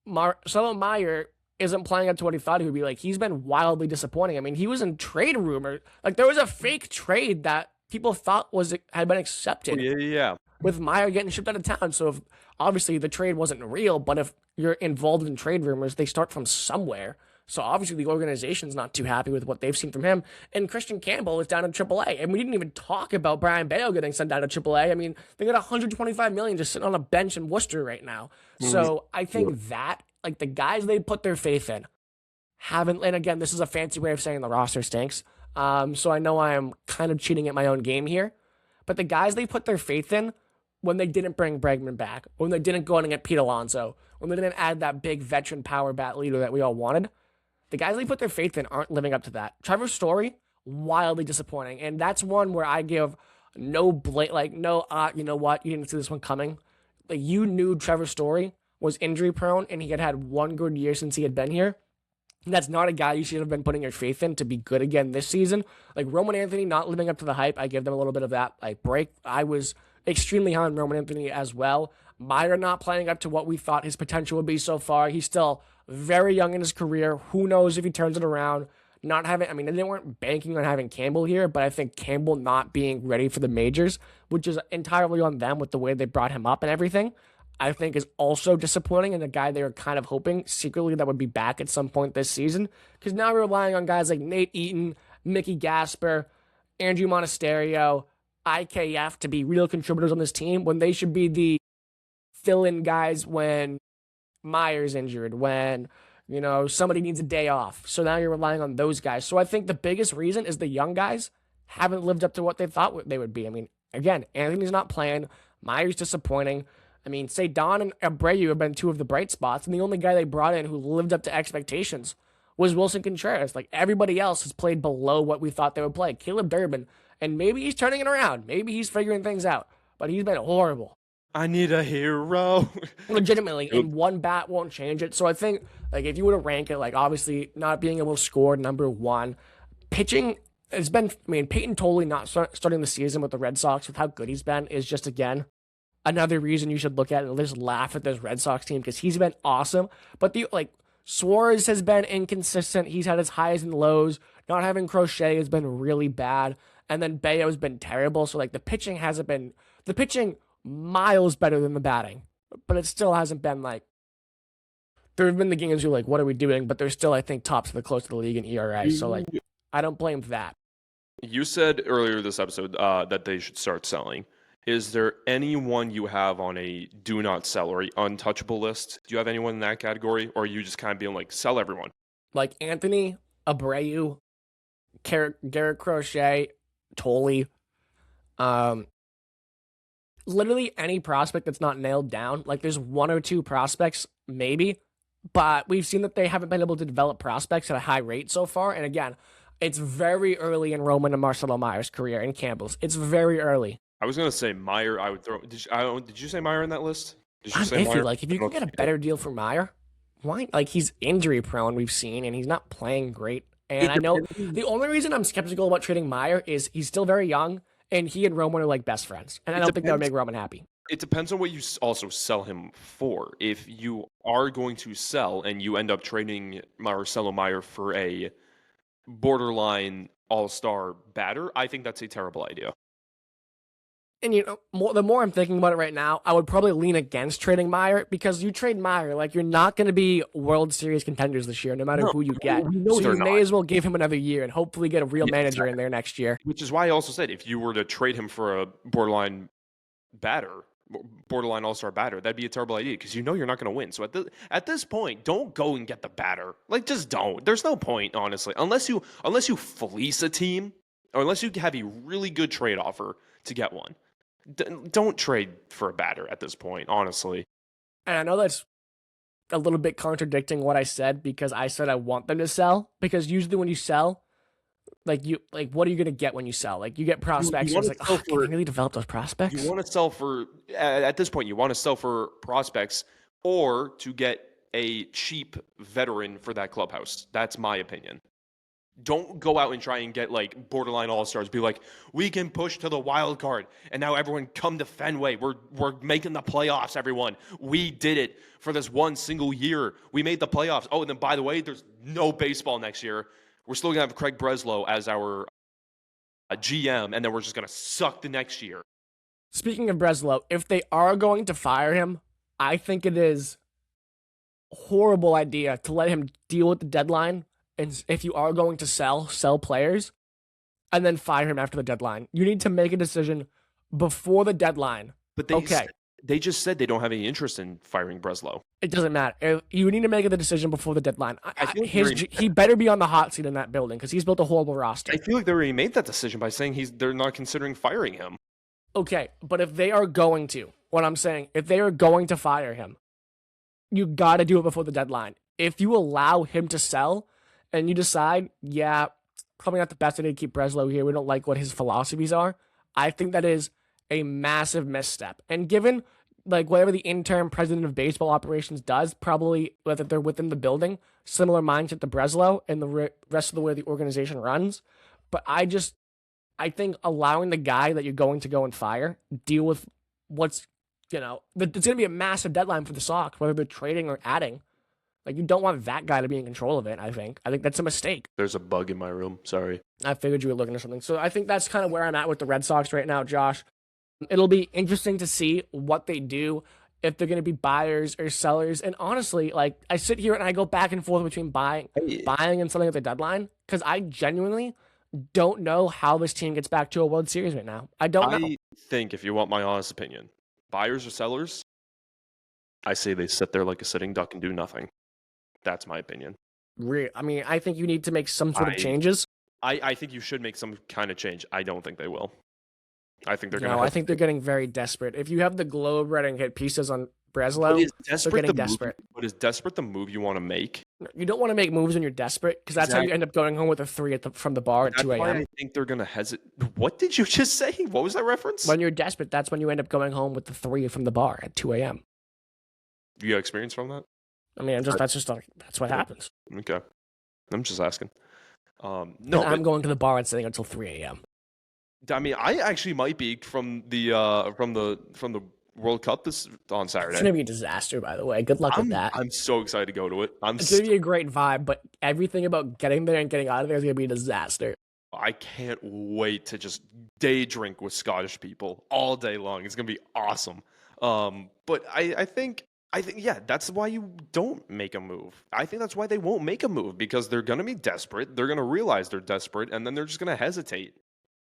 Marcelo Meyer isn't playing up to what he thought he would be. Like, he's been wildly disappointing. I mean, he was in trade rumor. Like, there was a fake trade that people thought had been accepted. Oh, yeah. With Meyer getting shipped out of town. So if, obviously the trade wasn't real, but if you're involved in trade rumors, they start from somewhere. So obviously the organization's not too happy with what they've seen from him. And Christian Campbell is down in AAA. And we didn't even talk about Brian Bale getting sent down to AAA. I mean, they got $125 million just sitting on a bench in Worcester right now. So I think that, like, the guys they put their faith in haven't, and again, this is a fancy way of saying the roster stinks. So I know I am kind of cheating at my own game here. But the guys they put their faith in, when they didn't bring Bregman back, when they didn't go out and get Pete Alonso, when they didn't add that big veteran power bat leader that we all wanted, the guys they put their faith in aren't living up to that. Trevor Story, wildly disappointing. And that's one where I give no blame, like, no, you know what, you didn't see this one coming. Like, you knew Trevor Story was injury prone and he had one good year since he had been here. And that's not a guy you should have been putting your faith in to be good again this season. Like, Roman Anthony not living up to the hype, I give them a little bit of that, like, break. I was extremely high on Roman Anthony as well. Meyer not playing up to what we thought his potential would be so far. He's still very young in his career. Who knows if he turns it around? Not having, I mean, they weren't banking on having Campbell here, but I think Campbell not being ready for the majors, which is entirely on them with the way they brought him up and everything, I think is also disappointing, and a guy they were kind of hoping secretly that would be back at some point this season. Because now we're relying on guys like Nate Eaton, Mickey Gasper, Andrew Monasterio, IKF to be real contributors on this team when they should be the fill-in guys when Meyer's injured, when, somebody needs a day off. So now you're relying on those guys. So I think the biggest reason is the young guys haven't lived up to what they thought they would be. I mean, again, Anthony's not playing. Meyer's disappointing. I mean, say Don and Abreu have been two of the bright spots, and the only guy they brought in who lived up to expectations was Wilson Contreras. Like, everybody else has played below what we thought they would play. Caleb Durbin, and maybe he's turning it around. Maybe he's figuring things out. but he's been horrible. I need a hero. Legitimately, and one bat won't change it. So I think, like, if you were to rank it, like, obviously not being able to score, number one. Pitching has been, I mean, Peyton totally not starting the season with the Red Sox with how good he's been is just, again, another reason you should look at it and just laugh at this Red Sox team because he's been awesome. But Suarez has been inconsistent. He's had his highs and lows. Not having Crochet has been really bad. And then Bayo's been terrible. So, like, the pitching miles better than the batting. But it still hasn't been, like, there have been the games you're like, what are we doing? But they're still, I think, tops of the close to the league in ERA. So, like, I don't blame that. You said earlier this episode that they should start selling. Is there anyone you have on a do not sell or untouchable list? Do you have anyone in that category? Or are you just kind of being like, sell everyone? Like Anthony, Abreu, Garrett Crochet, Tolley. Literally any prospect that's not nailed down. Like there's one or two prospects, maybe. But we've seen that they haven't been able to develop prospects at a high rate so far. And again, it's very early in Roman and Marcelo Meyer's career in Campbell's. It's very early. I was gonna say Meyer. I would throw. Did you say Meyer in that list? Did you say I'm iffy. Meyer? Like if you can get a better deal for Meyer, why? Like he's injury prone. We've seen, and he's not playing great. And I know the only reason I'm skeptical about trading Meyer is he's still very young, and he and Roman are like best friends. And I don't think that would make Roman happy. It depends on what you also sell him for. If you are going to sell and you end up trading Marcelo Meyer for a borderline all-star batter, I think that's a terrible idea. And the more I'm thinking about it right now, I would probably lean against trading Meyer because you trade Meyer, like you're not going to be World Series contenders this year, no matter who you get. So you may as well give him another year and hopefully get a real manager in there next year. Which is why I also said if you were to trade him for a borderline batter, borderline all-star batter, that'd be a terrible idea because you're not going to win. So at this point, don't go and get the batter. Like just don't. There's no point, honestly, unless you fleece a team or unless you have a really good trade offer to get one. Don't trade for a batter at this point, honestly. And I know that's a little bit contradicting what I said because I said I want them to sell. Because usually when you sell, what are you gonna get when you sell? Like you get prospects. Can you really develop those prospects? You want to sell for at this point. You want to sell for prospects or to get a cheap veteran for that clubhouse. That's my opinion. Don't go out and try and get like borderline all-stars. Be like, we can push to the wild card, and now everyone come to Fenway. We're making the playoffs. Everyone, we did it for this one single year. We made the playoffs. Oh, and then by the way, there's no baseball next year. We're still gonna have Craig Breslow as our GM, and then we're just gonna suck the next year. Speaking of Breslow, if they are going to fire him, I think it is a horrible idea to let him deal with the deadline. And if you are going to sell players, and then fire him after the deadline, you need to make a decision before the deadline. But they just said they don't have any interest in firing Breslow. It doesn't matter. You need to make the decision before the deadline. He better be on the hot seat in that building because he's built a horrible roster. I feel like they already made that decision by saying they're not considering firing him. Okay, but if they are going to, what I'm saying, if they are going to fire him, you got to do it before the deadline. If you allow him to sell, and you decide, yeah, probably not the best idea to keep Breslow here. We don't like what his philosophies are. I think that is a massive misstep. And given like whatever the interim president of baseball operations does, probably whether they're within the building, similar mindset to Breslow and the rest of the way the organization runs. But I think allowing the guy that you're going to go and fire deal with what's, it's going to be a massive deadline for the Sox, whether they're trading or adding. Like, you don't want that guy to be in control of it, I think. I think that's a mistake. There's a bug in my room. Sorry. I figured you were looking at something. So I think that's kind of where I'm at with the Red Sox right now, Josh. It'll be interesting to see what they do, if they're going to be buyers or sellers. And honestly, like, I sit here and I go back and forth between buying and selling at the deadline because I genuinely don't know how this team gets back to a World Series right now. I don't know. I think, if you want my honest opinion, buyers or sellers, I say they sit there like a sitting duck and do nothing. That's my opinion. I mean, I think you need to make some sort of changes. I think you should make some kind of change. I don't think they will. I think they're going to. I think they're getting very desperate. If you have the Globe writing hit pieces on But Breslow. is They're desperate getting the move? desperate. But is desperate the move you want to make? You don't want to make moves when you're desperate because that's how you Exactly. end up going home with a 3 from the bar at That's 2 why a.m. I think they're gonna hesitate. What did you just say? What was that reference? When you're desperate, that's when you end up going home with the 3 from the bar at 2 a.m. You got experience from that? I mean, that's what happens. Okay, I'm just asking. And No, but I'm going to the bar and sitting until 3 a.m. I mean, I actually might be from the World Cup this on It's Saturday. gonna be a disaster, by the way. Good luck with that. I'm so excited to go to it. It's gonna be a great vibe, but everything about getting there and getting out of there is gonna be a disaster. I can't wait to just day drink with Scottish people all day long. It's gonna be awesome. But I think yeah, that's why you don't make a move. I think that's why they won't make a move because they're gonna be desperate. They're gonna realize they're desperate, and then they're just gonna hesitate.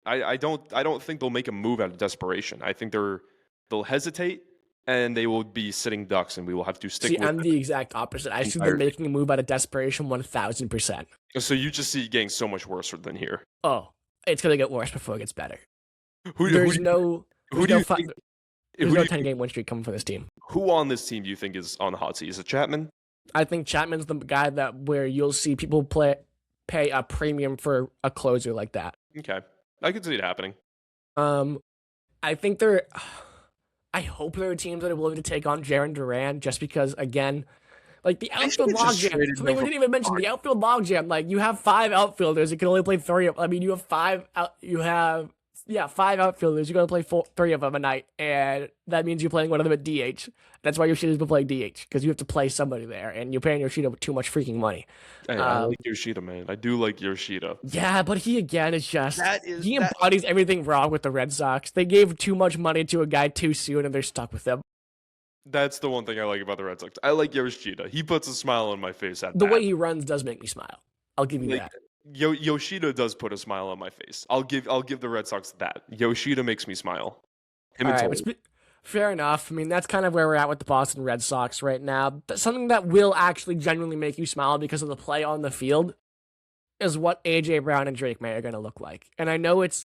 I don't think they'll make a move out of desperation. I think they'll hesitate and they will be sitting ducks, and we will have to stick See, with I'm it. the exact opposite. I see them making a move out of desperation 1,000%. So you just see it getting so much worse than here. Oh, it's gonna get worse before it gets better. Who There's do no you think? there's Who no do you 10-game win streak coming for this team. Who on this team do you think is on the hot seat? Is it Chapman? I think Chapman's the guy that where you'll see people pay a premium for a closer like that. Okay, I could see it happening. I think I hope there are teams that are willing to take on Jaron Duran just because, again, like the outfield logjam. Something we didn't even mention, the outfield logjam. Like you have 5 outfielders, you can only play 3 of. I mean, you have 5 5 outfielders. You got to play 3 of them a night, and that means you're playing one of them at DH. That's why Yoshida's been playing DH because you have to play somebody there, and you're paying Yoshida with too much freaking money. Hey, I like Yoshida, man. I do like Yoshida. Yeah, but he again is just he embodies everything wrong with the Red Sox. They gave too much money to a guy too soon, and they're stuck with him. That's the one thing I like about the Red Sox. I like Yoshida. He puts a smile on my face at The way he runs does make me smile. I'll give you that. Yoshida does put a smile on my face. I'll give the Red Sox that. Yoshida makes me smile. Him and Tony. Fair enough. I mean, that's kind of where we're at with the Boston Red Sox right now. But something that will actually genuinely make you smile because of the play on the field is what AJ Brown and Drake May are going to look like. And I know it's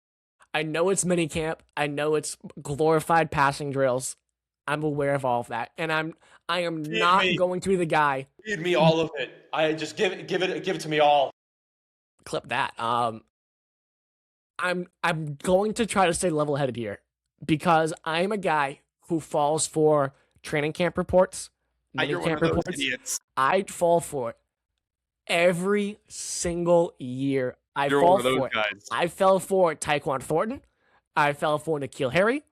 minicamp. I know it's glorified passing drills. I'm aware of all of that, and I am not going to be the guy. Feed me all of it. I just give it to me all. Clip that. I'm going to try to stay level-headed here because I'm a guy who falls for training camp reports, minicamp reports. Idiots. I fall for it every single year. I fell for Tyquan Thornton. I fell for N'Keal Harry.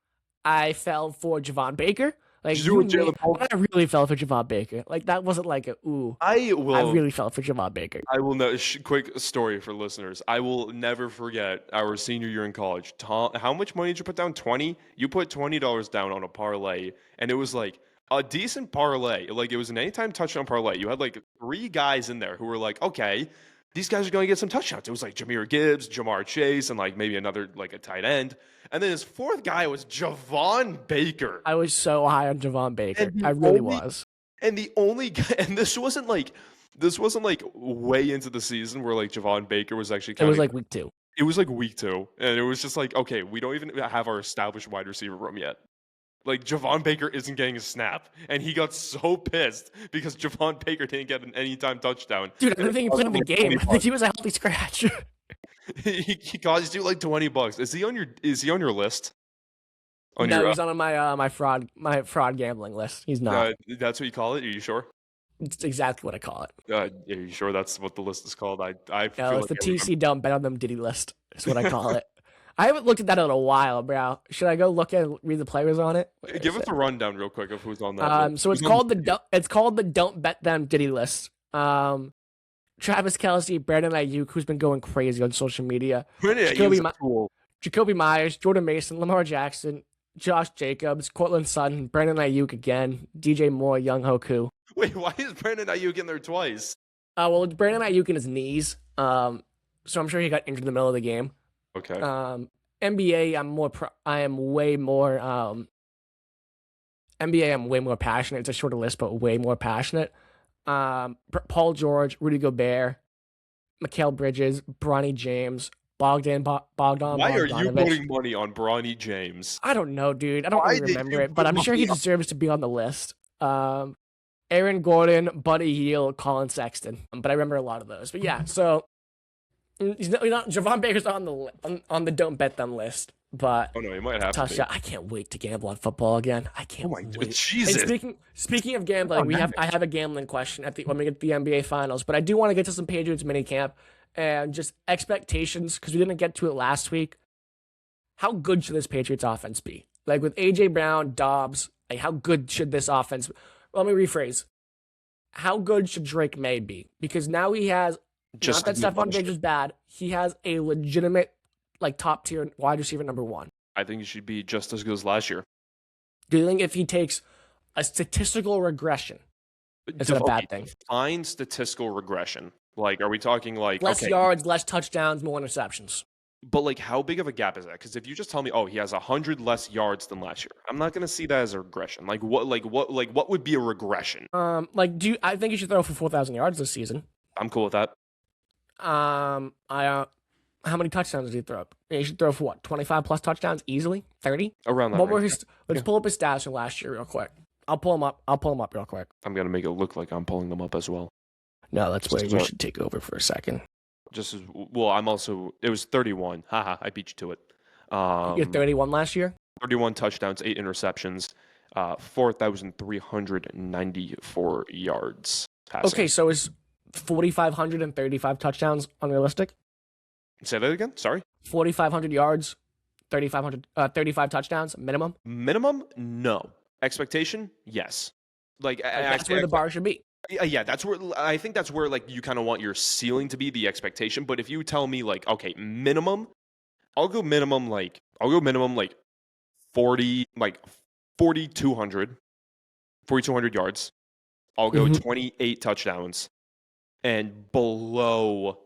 I fell for Javon Baker. Like I really fell for Javon Baker. Like that wasn't like a ooh. I really fell for Javon Baker. I will know. Quick story for listeners. I will never forget our senior year in college. Tom, how much money did you put down? 20. You put $20 down on a parlay, and it was like a decent parlay. Like it was an anytime touchdown parlay. You had like 3 guys in there who were like, okay, these guys are going to get some touchdowns. It was like Jahmyr Gibbs, Jamar Chase, and like maybe another like a tight end. And then his 4th guy was Javon Baker. I was so high on Javon Baker. I really was. And the only guy, and this wasn't like way into the season where like Javon Baker was actually It was like week 2. It was like week 2. And it was just like, okay, we don't even have our established wide receiver room yet. Like Javon Baker isn't getting a snap. And he got so pissed because Javon Baker didn't get an anytime touchdown. Dude, I didn't think he played in the game. I think he was a healthy scratch. he cost you like $20. Is he on your list? No, he's on my fraud gambling list. He's not. That's what you call it? Are you sure? It's exactly what I call it. Are you sure that's what the list is called? No, it's like the TC Don't Bet on Them Diddy list. Is what I call it. I haven't looked at that in a while, bro. Should I go look and read the players on it? Give us a rundown real quick of who's on that list. So it's called the Don't Bet Them Diddy list. Travis Kelce, Brandon Ayuk, who's been going crazy on social media. Jacoby Myers, Jordan Mason, Lamar Jackson, Josh Jacobs, Cortland Sutton, Brandon Ayuk again, DJ Moore, Young Hoku. Wait, why is Brandon Ayuk in there twice? Well, it's Brandon Ayuk in his knees. So I'm sure he got injured in the middle of the game. Okay. NBA, I'm way more passionate. It's a shorter list, but way more passionate. Paul George, Rudy Gobert, Mikal Bridges, Bronny James, Bogdan. Why are you putting money on Bronny James? I don't know, dude. I don't really remember it, but I'm sure he deserves to be on the list. Aaron Gordon, Buddy Hield, Colin Sexton. But I remember a lot of those. But yeah, so Javon Baker's not on the don't bet them list. But Oh no, you might have to tough be. shot. I can't wait to gamble on football again. I Oh can't my wait. Jesus. And speaking of gambling, I have a gambling question when we get to the NBA Finals. But I do want to get to some Patriots minicamp and just expectations because we didn't get to it last week. How good should this Patriots offense be? Like with AJ Brown, Dobbs, like how good should this offense? Let me rephrase. How good should Drake May be? Because now he has Just not that Stephon Diggs is bad. He has a legitimate like top tier wide receiver number one. I think he should be just as good as last year. Do you think if he takes a statistical regression, is it a bad thing? Define statistical regression. Like, are we talking like Less yards, less touchdowns, more interceptions? But like, how big of a gap is that? Because if you just tell me, oh, he has 100 less yards than last year, I'm not gonna see that as a regression. What would be a regression? I think he should throw for 4,000 yards this season. I'm cool with that. How many touchdowns did he throw up? He should throw for what? 25 plus touchdowns easily? 30? Around that. What were his? Let's pull up his stats from last year real quick. I'll pull him up real quick. I'm gonna make it look like I'm pulling them up as well. No, that's where you should take over for a second. Just as well, I'm also. It was 31. Haha, I beat you to it. You had 31 last year. 31 touchdowns, 8 interceptions, 4,394 yards passing. Okay, so is 4,535 touchdowns unrealistic? Say that again. Sorry. 4,500 yards, 35 touchdowns minimum. Minimum, no. Expectation, yes. Like that's where the bar should be. Yeah, that's where I think that's where like you kind of want your ceiling to be, the expectation. But if you tell me like, okay, minimum, I'll go minimum like 40, like 4,200 yards. I'll go 28 touchdowns and below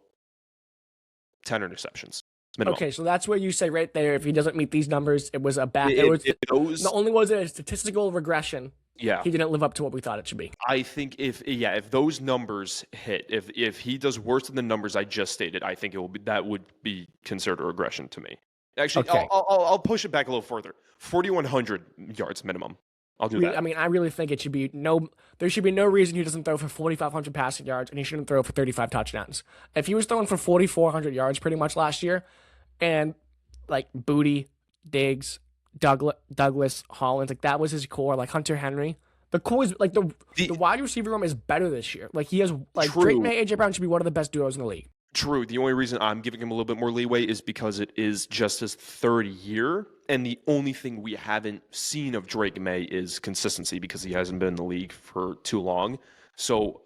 10 interceptions. Minimum. Okay, so that's where you say right there, if he doesn't meet these numbers, it was a bad. Not only was it a statistical regression, yeah, he didn't live up to what we thought it should be. I think if those numbers hit, if he does worse than the numbers I just stated, I think that would be considered a regression to me. Actually, okay. I'll push it back a little further. 4,100 yards minimum. I'll do that. I mean, I really think it should be there should be no reason he doesn't throw for 4,500 passing yards and he shouldn't throw for 35 touchdowns. If he was throwing for 4,400 yards pretty much last year, and like Booty, Diggs, Douglas, Hollins, like that was his core, like Hunter Henry. The core is like the wide receiver room is better this year. Like he has like Drake May, AJ Brown should be one of the best duos in the league. True. The only reason I'm giving him a little bit more leeway is because it is just his third year, and the only thing we haven't seen of Drake May is consistency because he hasn't been in the league for too long. So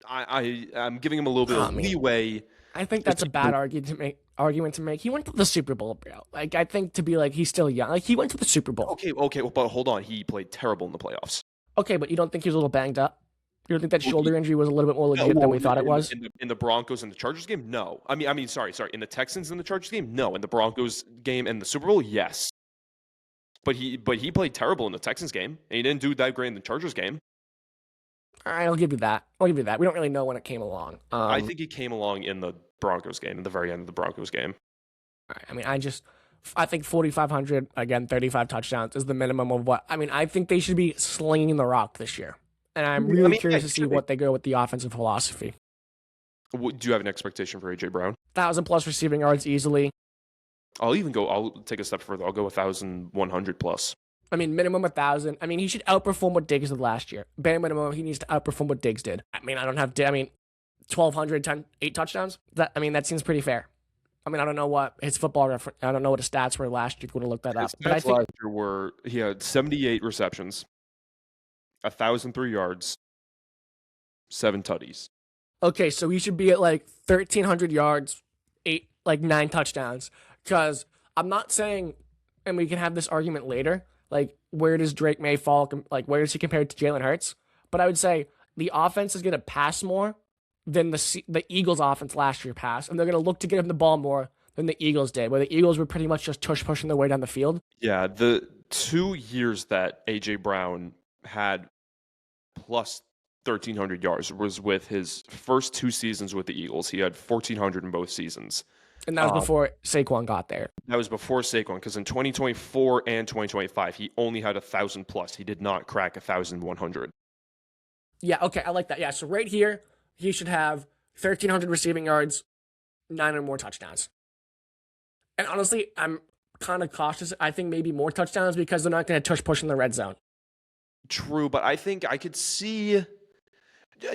I'm giving him a little bit of leeway. I think that's a bad argument to make. He went to the Super Bowl, bro. Like I think to be like he's still young. Like he went to the Super Bowl. Okay, but hold on. He played terrible in the playoffs. Okay, but you don't think he was a little banged up? You don't think that shoulder injury was a little bit more legit than we thought it was? In the Broncos and the Chargers game? No. I mean, sorry. In the Texans and the Chargers game? No. In the Broncos game and the Super Bowl? Yes. But he played terrible in the Texans game, and he didn't do that great in the Chargers game. All right, I'll give you that. We don't really know when it came along. I think it came along in the Broncos game, at the very end of the Broncos game. All right, I mean, I think 4,500, again, 35 touchdowns is the minimum of what. I mean, I think they should be slinging the rock this year. And I'm really curious to see what they go with the offensive philosophy. Do you have an expectation for AJ Brown? 1,000 plus receiving yards easily. I'll take a step further. I'll go 1,100 plus. I mean, minimum 1,000. I mean, he should outperform what Diggs did last year. Bare minimum, he needs to outperform what Diggs did. I mean, 1,200, 8 touchdowns. That seems pretty fair. I mean, I don't know what his I don't know what his stats were last year. If you want to look that up. But I think last year he had 78 receptions, 1,003 yards, 7 tutties. Okay, so he should be at like 1,300 yards, 9 touchdowns. Because I'm not saying, and we can have this argument later, like where does Drake May fall? Like where is he compared to Jalen Hurts? But I would say the offense is going to pass more than the Eagles' offense last year passed, and they're going to look to get him the ball more than the Eagles did, where the Eagles were pretty much just pushing their way down the field. Yeah, the 2 years that AJ Brown had plus 1,300 yards was with his first 2 seasons with the Eagles. He had 1,400 in both seasons. And that was before Saquon got there. That was before Saquon, because in 2024 and 2025, he only had 1,000 plus. He did not crack 1,100. Yeah, okay, I like that. Yeah, so right here, he should have 1,300 receiving yards, 9 or more touchdowns. And honestly, I'm kind of cautious. I think maybe more touchdowns because they're not going to tush push in the red zone. True, but I think I could see,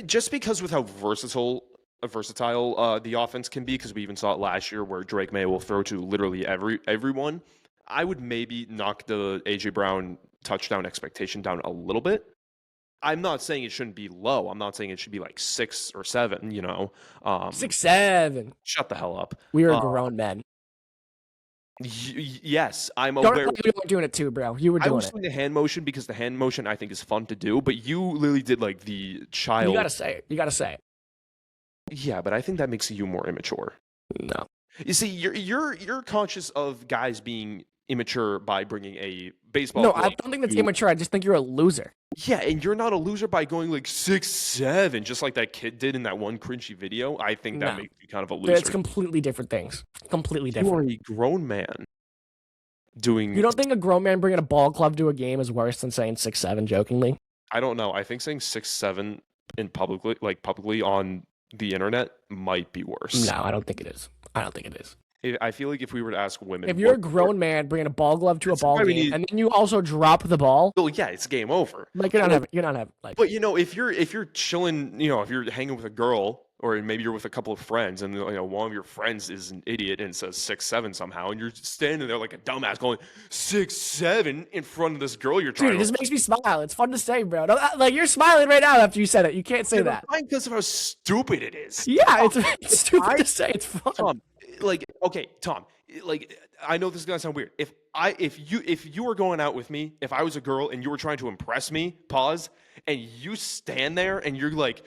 just because with how versatile the offense can be, because we even saw it last year where Drake May will throw to literally everyone, I would maybe knock the A.J. Brown touchdown expectation down a little bit. I'm not saying it shouldn't be low. I'm not saying it should be like 6 or 7, 6, 7. Shut the hell up. We are grown men. Yes, I'm aware. You were doing it too, bro. You were doing it. I was doing the hand motion because the hand motion I think is fun to do, but you literally did like the child. You gotta say it. Yeah, but I think that makes you more immature. No. You see, you're conscious of guys being immature by bringing a baseball. No, I don't think that's immature. I just think you're a loser. Yeah, and you're not a loser by going like 6, 7, just like that kid did in that one cringy video. I think that makes you kind of a loser. It's completely different things. Completely different. You are a grown man doing. You don't think a grown man bringing a ball club to a game is worse than saying 6, 7 jokingly? I don't know. I think saying 6, 7 in publicly on the internet might be worse. No, I don't think it is. I feel like if we were to ask women, if you're a grown man bringing a ball glove to a ball game, and then you also drop the ball, well, yeah, it's game over. Like you're not having. Like, but if you're chilling, if you're hanging with a girl, or maybe you're with a couple of friends, and one of your friends is an idiot and says 6, 7 somehow, and you're standing there like a dumbass going 6, 7 in front of this girl you're trying. Dude, it just makes me smile. It's fun to say, bro. Like you're smiling right now after you said it. You can't say that. Because of how stupid it is. Yeah, it's stupid to say. It's fun. Tom, Tom, I know this is gonna sound weird. If you were going out with me, if I was a girl and you were trying to impress me, and you stand there and you're like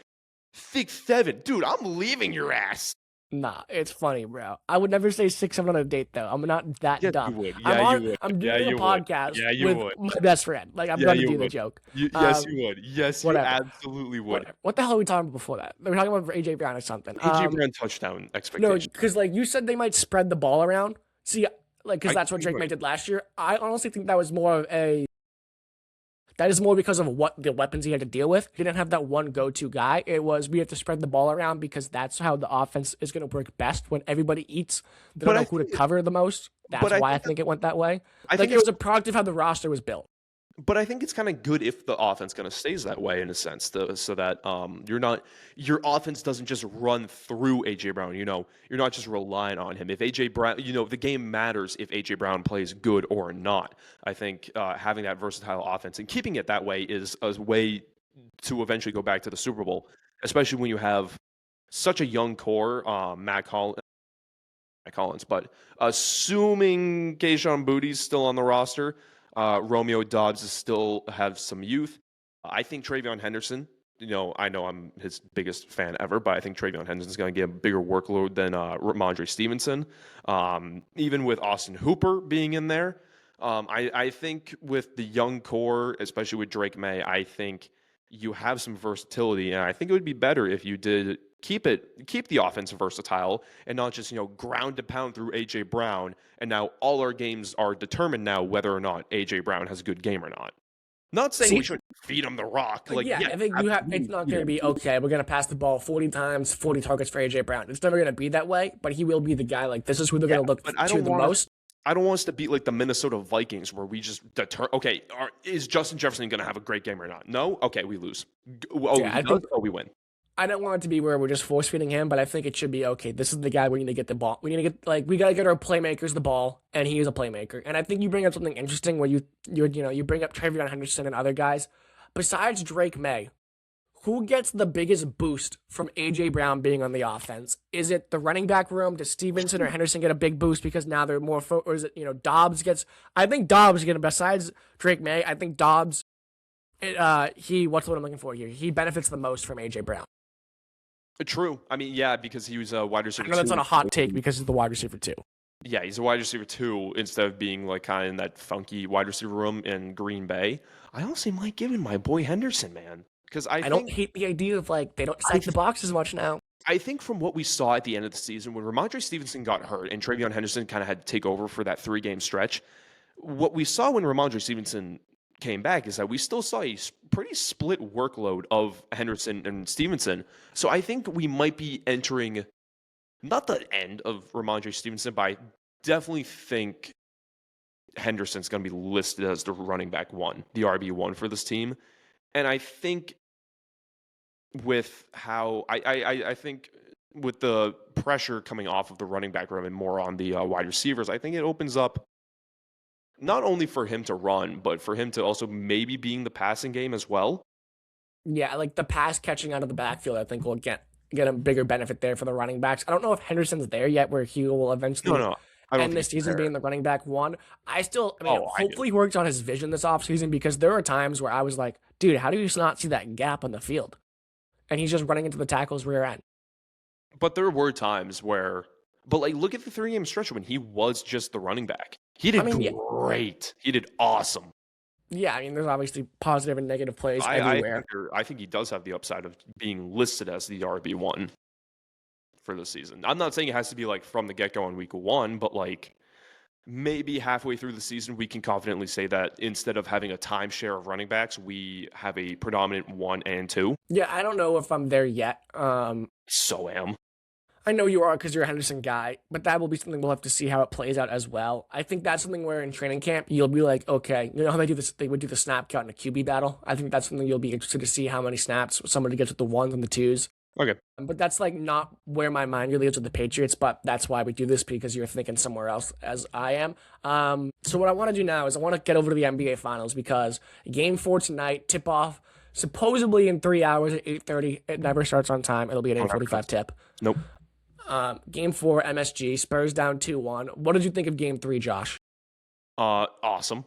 6, 7, dude, I'm leaving your ass. Nah, it's funny, bro. I would never say 6, 7 on a date, though. I'm not that dumb. You would. Yeah, you would. I'm doing a podcast with my best friend. Like, I'm going to do the joke. Yes, you would. Yes, you absolutely would. Whatever. What the hell are we talking about before that? We were talking about A.J. Brown or something. A.J. Brown touchdown expectation. No, because, you said they might spread the ball around. See, because that's what Drake May did last year. I honestly think that was more of that is more because of what the weapons he had to deal with. He didn't have that one go-to guy. It was we have to spread the ball around because that's how the offense is going to work best when everybody eats. They don't know who to cover the most. That's why I think it went that way. I think it was a product of how the roster was built. But I think it's kind of good if the offense kind of stays that way in a sense, so that your offense doesn't just run through A.J. Brown. You're not just relying on him. If A.J. Brown, the game matters if A.J. Brown plays good or not. I think having that versatile offense and keeping it that way is a way to eventually go back to the Super Bowl, especially when you have such a young core, Matt Collins. But assuming Kayshon Bouttie's still on the roster, Romeo Doubs still have some youth. I think TreVeyon Henderson, I know I'm his biggest fan ever, but I think TreVeyon Henderson is going to get a bigger workload than Ramondre Stevenson. Even with Austin Hooper being in there, I think with the young core, especially with Drake May, I think you have some versatility, and I think it would be better if you did keep the offense versatile and not just ground to pound through A.J. Brown. And now all our games are determined now whether or not A.J. Brown has a good game or not. Not saying we should feed him the rock. I think it's not going to be okay. We're going to pass the ball 40 times, 40 targets for A.J. Brown. It's never going to be that way, but he will be the guy. This is who they're going to look to the most. I don't want us to beat the Minnesota Vikings where we just is Justin Jefferson going to have a great game or not? No? Okay, we lose. We win. I don't want it to be where we're just force feeding him, but I think it should be okay. This is the guy we need to get the ball. We need to get we got to get our playmakers the ball, and he is a playmaker. And I think you bring up something interesting where you bring up TreVeyon Henderson and other guys. Besides Drake May, who gets the biggest boost from A.J. Brown being on the offense? Is it the running back room? Does Stevenson or Henderson get a big boost because now they're more or is it Doubs gets? I think Doubs besides Drake May. I think Doubs. What's what I'm looking for here? He benefits the most from A.J. Brown. True. I mean, yeah, because he was a wide receiver. I know that's not a hot take because he's the wide receiver 2. Yeah, he's a wide receiver 2 instead of being kind of in that funky wide receiver room in Green Bay. I honestly might give him my boy Henderson, man, because I don't hate the idea of they don't stack the box as much now. I think from what we saw at the end of the season, when Ramondre Stevenson got hurt and Travion Henderson kind of had to take over for that 3-game stretch, what we saw when Ramondre Stevenson came back is that we still saw a pretty split workload of Henderson and Stevenson. So I think we might be entering not the end of Ramondre Stevenson, but I definitely think Henderson's going to be listed as the running back one, the RB1 for this team. And I think with how I think with the pressure coming off of the running back room and more on the wide receivers, I think it opens up not only for him to run, but for him to also maybe be in the passing game as well. Yeah, like the pass catching out of the backfield, I think will get a bigger benefit there for the running backs. I don't know if Henderson's there yet, where he will eventually No, I don't end think the he's season there. being the running back one. I mean, Oh, I do. hopefully he works on his vision this offseason, because there are times where I was like, dude, how do you not see that gap on the field? And he's just running into the tackle's rear end. But there were times where, but like, look at the 3-game stretch when he was just the running back. He did mean, yeah. great. He did awesome. Yeah, I mean, there's obviously positive and negative plays I everywhere. I think he does have the upside of being listed as the RB1 for the season. I'm not saying it has to be like from the get-go on week 1, but like maybe halfway through the season, we can confidently say that instead of having a timeshare of running backs, we have a predominant 1 and 2. Yeah, I don't know if I'm there yet. So am. I know you are because you're a Henderson guy, but that will be something we'll have to see how it plays out as well. I think that's something where in training camp, you'll be like, okay, you know how they do this? They would do the snap count in a QB battle. I think that's something you'll be interested to see how many snaps somebody gets with the ones and the twos. Okay. But that's like not where my mind really is with the Patriots, but that's why we do this, because you're thinking somewhere else as I am. So what I want to do now is I want to get over to the NBA Finals, because Game 4 tonight, tip-off, supposedly in 3 hours at 8:30. It never starts on time. It'll be an 8:45 tip. Nope. Game 4, MSG, Spurs down 2-1. What did you think of Game 3, Josh? Awesome.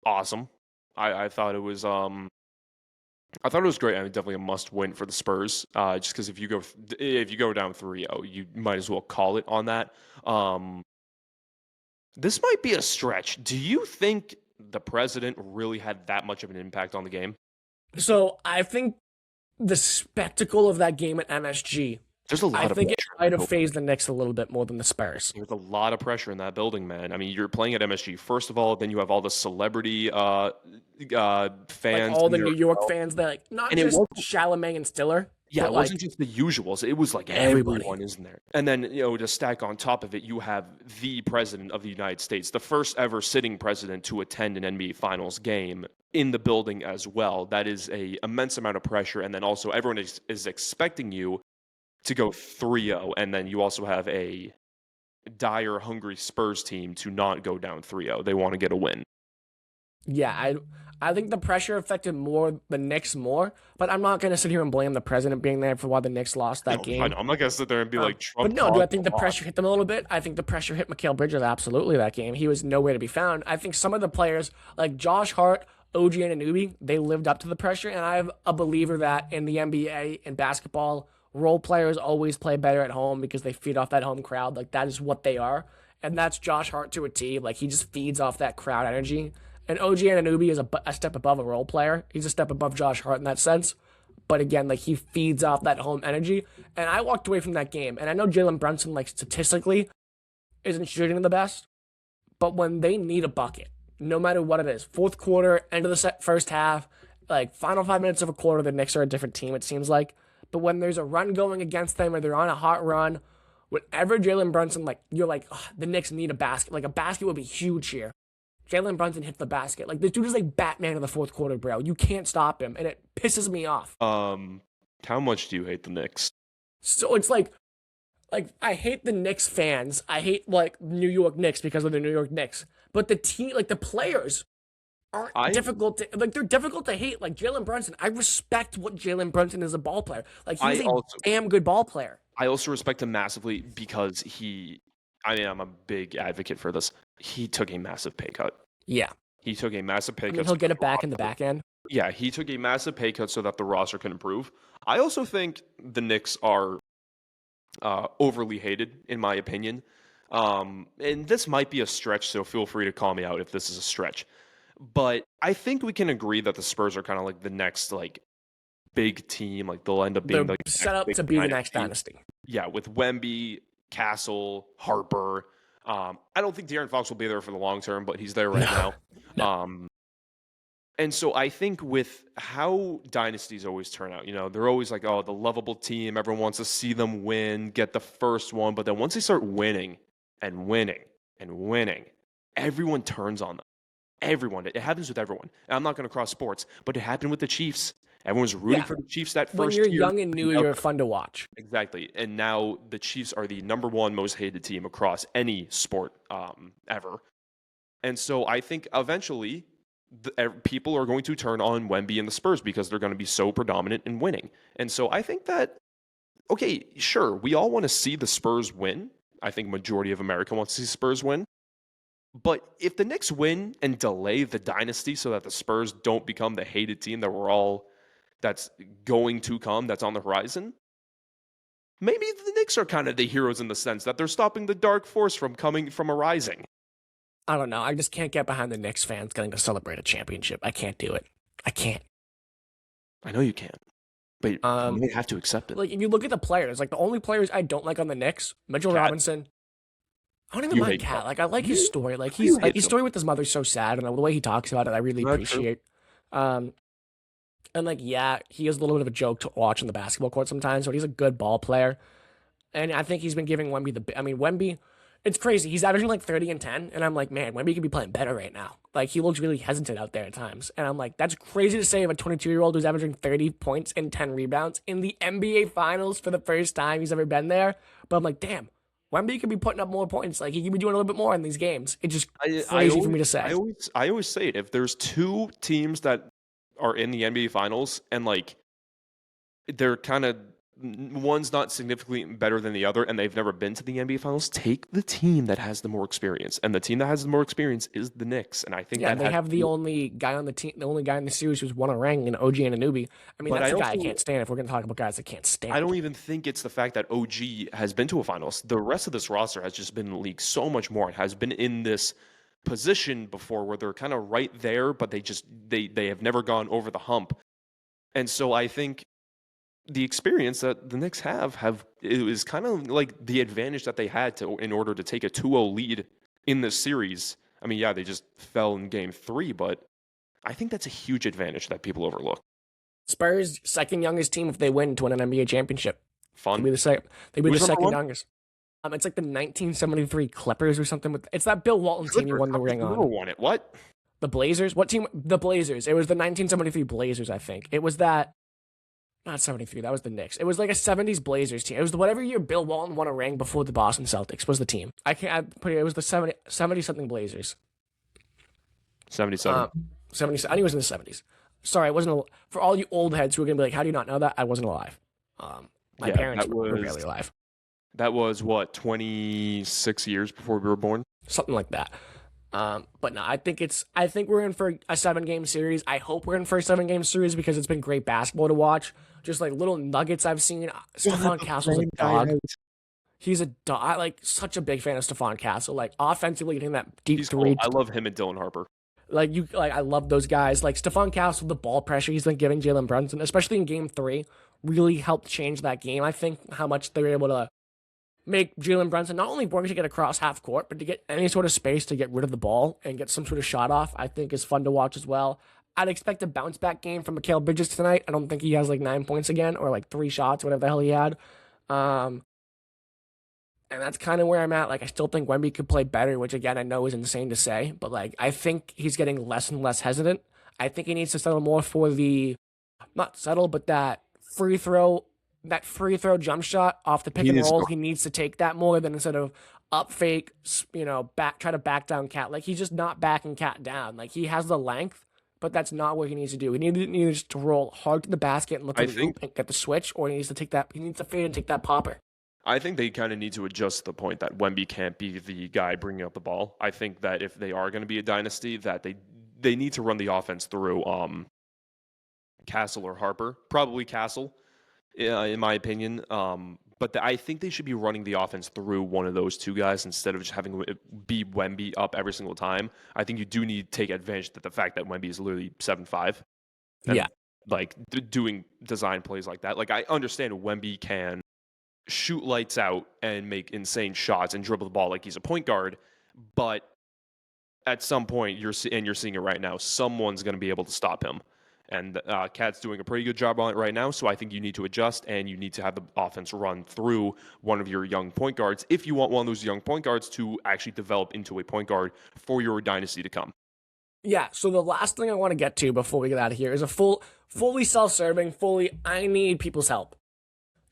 I thought it was great. I mean, definitely a must win for the Spurs. Just because if you go down 3-0, you might as well call it on that. This might be a stretch. Do you think the president really had that much of an impact on the game? So I think the spectacle of that game at MSG, There's a lot I of think it pressure. might have phased the Knicks a little bit more than the Spurs. There's a lot of pressure in that building, man. I mean, you're playing at MSG, first of all, then you have all the celebrity fans. Like all the New York fans that, like, not And it just wasn't- Chalamet and Stiller. Yeah, but it wasn't just the usuals. It was like everybody. everyone is in there. And then, to stack on top of it, you have the president of the United States, the first ever sitting president to attend an NBA Finals game in the building as well. That is a immense amount of pressure. And then also everyone is expecting you to go 3-0. And then you also have a dire, hungry Spurs team to not go down 3-0. They want to get a win. Yeah, I think the pressure affected the Knicks more, but I'm not going to sit here and blame the president being there for why the Knicks lost that game. I know. I'm not going to sit there and be like, Trump. But no, do I think the pressure hit them a little bit? I think the pressure hit Mikal Bridges absolutely that game. He was nowhere to be found. I think some of the players, like Josh Hart, OG Anunoby, they lived up to the pressure, and I'm a believer that in the NBA and basketball, role players always play better at home because they feed off that home crowd. Like, that is what they are, and that's Josh Hart to a T. Like, he just feeds off that crowd energy. And OG Anunoby is a step above a role player. He's a step above Josh Hart in that sense. But again, like, he feeds off that home energy. And I walked away from that game. And I know Jalen Brunson, like, statistically isn't shooting the best. But when they need a bucket, no matter what it is, fourth quarter, end of the first half, like, final 5 minutes of a quarter, the Knicks are a different team, it seems like. But when there's a run going against them or they're on a hot run, whenever Jalen Brunson, like, you're like, oh, the Knicks need a basket. Like, a basket would be huge here. Jalen Brunson hits the basket. Like, this dude is like Batman in the fourth quarter, bro. You can't stop him, and it pisses me off. How much do you hate the Knicks? So it's like I hate the Knicks fans. I hate, like, New York Knicks because of the New York Knicks. But the team, like, the players aren't difficult to, like, they're difficult to hate. Like, Jalen Brunson, I respect what Jalen Brunson is a ball player. Like, he's a damn good ball player. I also respect him massively because I'm a big advocate for this. He took a massive pay cut. Yeah. He took a massive pay cut. He'll get it back in the back end. Yeah, he took a massive pay cut so that the roster can improve. I also think the Knicks are overly hated, in my opinion. And this might be a stretch, so feel free to call me out if this is a stretch. But I think we can agree that the Spurs are kind of like the next, like, big team. Like they'll end up being They're the set next up big to be the next dynasty. dynasty. Yeah, with Wemby, Castle, Harper. I don't think De'Aaron Fox will be there for the long term, but he's there right No, now. no. Um, and so I think with how dynasties always turn out, they're always like, oh, the lovable team. Everyone wants to see them win, get the first one. But then once they start winning and winning and winning, everyone turns on them. Everyone. It happens with everyone. And I'm not going to cross sports, but it happened with the Chiefs. Everyone was rooting Yeah. for the Chiefs that When first you're year. young and new, you're fun to watch. Exactly. And now the Chiefs are the number one most hated team across any sport ever. And so I think eventually people are going to turn on Wemby and the Spurs because they're going to be so predominant in winning. And so I think that, okay, sure, we all want to see the Spurs win. I think majority of America wants to see Spurs win. But if the Knicks win and delay the dynasty so that the Spurs don't become the hated team that's going to come, that's on the horizon, maybe the Knicks are kind of the heroes in the sense that they're stopping the dark force from arising. I don't know. I just can't get behind the Knicks fans getting to celebrate a championship. I can't do it. I can't. I know you can't, but you have to accept it. Like if you look at the players, like the only players I don't like on the Knicks, Mitchell Robinson. I don't even mind Cat. Like I like his story. Like his story with his mother's so sad, and the way he talks about it, I really appreciate. And like yeah, he is a little bit of a joke to watch on the basketball court sometimes, but he's a good ball player. And I think he's been giving Wemby Wemby, it's crazy. He's averaging like 30 and 10, and I'm like, man, Wemby could be playing better right now. Like he looks really hesitant out there at times, and I'm like, that's crazy to say of a 22-year-old who's averaging 30 points and 10 rebounds in the NBA Finals for the first time he's ever been there. But I'm like, damn. Wemby could be putting up more points. Like he could be doing a little bit more in these games. It's just crazy for me to say. I always say it. If there's two teams that are in the NBA Finals and like they're kind of one's not significantly better than the other and they've never been to the NBA Finals, take the team that has the more experience. And the team that has the more experience is the Knicks. And I think they have the only guy on the team, the only guy in the series who's won a ring in OG Anunoby. I mean, that's the guy I can't stand if we're going to talk about guys that can't stand. I don't even think it's the fact that OG has been to a Finals. The rest of this roster has just been in the league so much more. It has been in this position before where they're kind of right there, but they have never gone over the hump. And so I think the experience that the Knicks have is kind of like the advantage that they had in order to take a 2-0 lead in this series. I mean, yeah, they just fell in game 3, but I think that's a huge advantage that people overlook. Spurs, second youngest team if they win to win an NBA championship. Fun. They'd be the second youngest. It's like the 1973 Clippers or something. It's that Bill Walton team you won the ring on. Never won it. What? The Blazers? What team? The Blazers. It was the 1973 Blazers, I think. It was that. Not 73. That was the Knicks. It was like a 70s Blazers team. It was whatever year Bill Walton won a ring before the Boston Celtics was the team. It was the 70 something Blazers. 77. 70. I think it was in the 70s. Sorry, I wasn't. For all you old heads who are gonna be like, "How do you not know that?" I wasn't alive. My parents were barely alive. That was what 26 years before we were born. Something like that. But no, I think we're in for a 7-game series. I hope we're in for a 7-game series because it's been great basketball to watch. Just like little nuggets I've seen. Stephon Castle's a dog. He's a dog. I like such a big fan of Stephon Castle. Like offensively getting that deep three. Cool. I love him and Dylan Harper. I love those guys. Like Stephon Castle, the ball pressure he's been giving Jalen Brunson, especially in game 3, really helped change that game. I think how much they were able to make Jalen Brunson not only work to get across half court, but to get any sort of space to get rid of the ball and get some sort of shot off, I think is fun to watch as well. I'd expect a bounce back game from Mikal Bridges tonight. I don't think he has like 9 points again or like 3 shots, whatever the hell he had. And that's kind of where I'm at. Like, I still think Wemby could play better, which again, I know is insane to say, but like, I think he's getting less and less hesitant. I think he needs to settle more for not settle, but that free throw jump shot off the pick and roll. He needs to take that more than instead of up fake, try to back down Cat. Like, he's just not backing Cat down. Like, he has the length, but that's not what he needs to do. He needs to roll hard to the basket and look at the hoop and get the switch, or he needs to fade and take that popper. I think they kind of need to adjust the point that Wemby can't be the guy bringing up the ball. I think that if they are going to be a dynasty, that they need to run the offense through Castle or Harper. Probably Castle, in my opinion. But I think they should be running the offense through one of those two guys instead of just having it be Wemby up every single time. I think you do need to take advantage of the fact that Wemby is literally 7'5". Yeah. like doing design plays like that. Like I understand Wemby can shoot lights out and make insane shots and dribble the ball like he's a point guard, but at some point you're seeing it right now. Someone's going to be able to stop him, and Cat's doing a pretty good job on it right now. So I think you need to adjust and you need to have the offense run through one of your young point guards if you want one of those young point guards to actually develop into a point guard for your dynasty to come. Yeah, so the last thing I want to get to before we get out of here is a fully self-serving, I need people's help.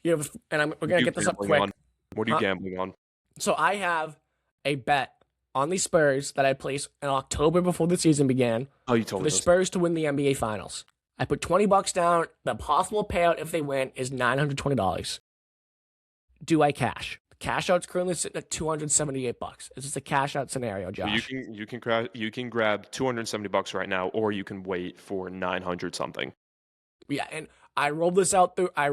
We're going to get this up quick. What are you gambling on? So I have a bet on the Spurs that I placed in October before the season began. Oh, you told me the Spurs to win the NBA Finals. I put $20 down. The possible payout if they win is $920. Do I cash? The cash out's currently sitting at $278. This is a cash out scenario, Josh. You can grab $270 right now, or you can wait for 900 something. Yeah, and I rolled this out through. I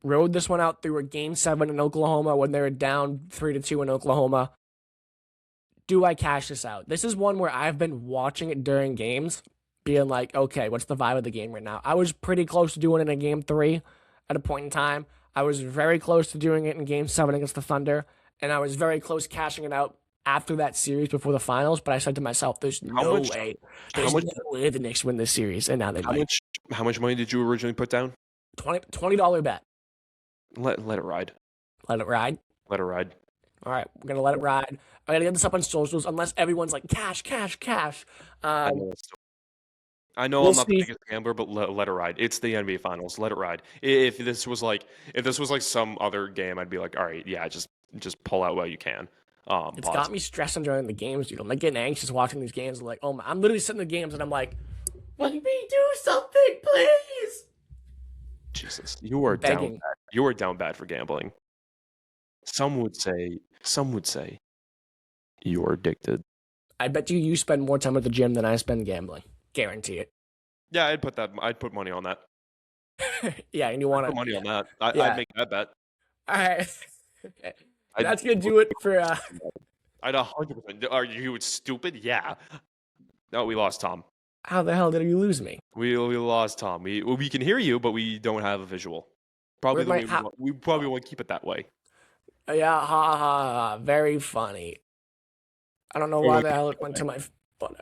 rode this one out through a Game 7 in Oklahoma when they were down 3-2 in Oklahoma. Do I cash this out? This is one where I've been watching it during games, being like, okay, what's the vibe of the game right now? I was pretty close to doing it in Game 3 at a point in time. I was very close to doing it in Game 7 against the Thunder, and I was very close cashing it out after that series before the finals, but I said to myself, there's no way the Knicks win this series, and now they might. How much money did you originally put down? $20 bet. Let it ride. Let it ride? Let it ride. All right, we're going to let it ride. I got to get this up on socials unless everyone's like, cash. I know I'm not the biggest gambler, but let it ride. It's the NBA Finals. Let it ride. If this was like some other game, I'd be like, all right, yeah, just pull out while you can. It's got me stressing during the games, dude. I'm like getting anxious watching these games. I'm like, oh my, I'm literally sitting in the games and I'm like, let me do something, please. Jesus, you are down bad. You are down bad for gambling. Some would say you're addicted. I bet you spend more time at the gym than I spend gambling. Guarantee it. Yeah, I'd put money on that. Yeah, and you want to put money on that? I'd make that bet. All right. Okay. That's gonna do it for. I'd 100%. Are you stupid? Yeah. No, we lost Tom. How the hell did you lose me? We lost Tom. We can hear you, but we don't have a visual. We probably won't keep it that way. Yeah, ha. Very funny. I don't know why the hell it went to my phone.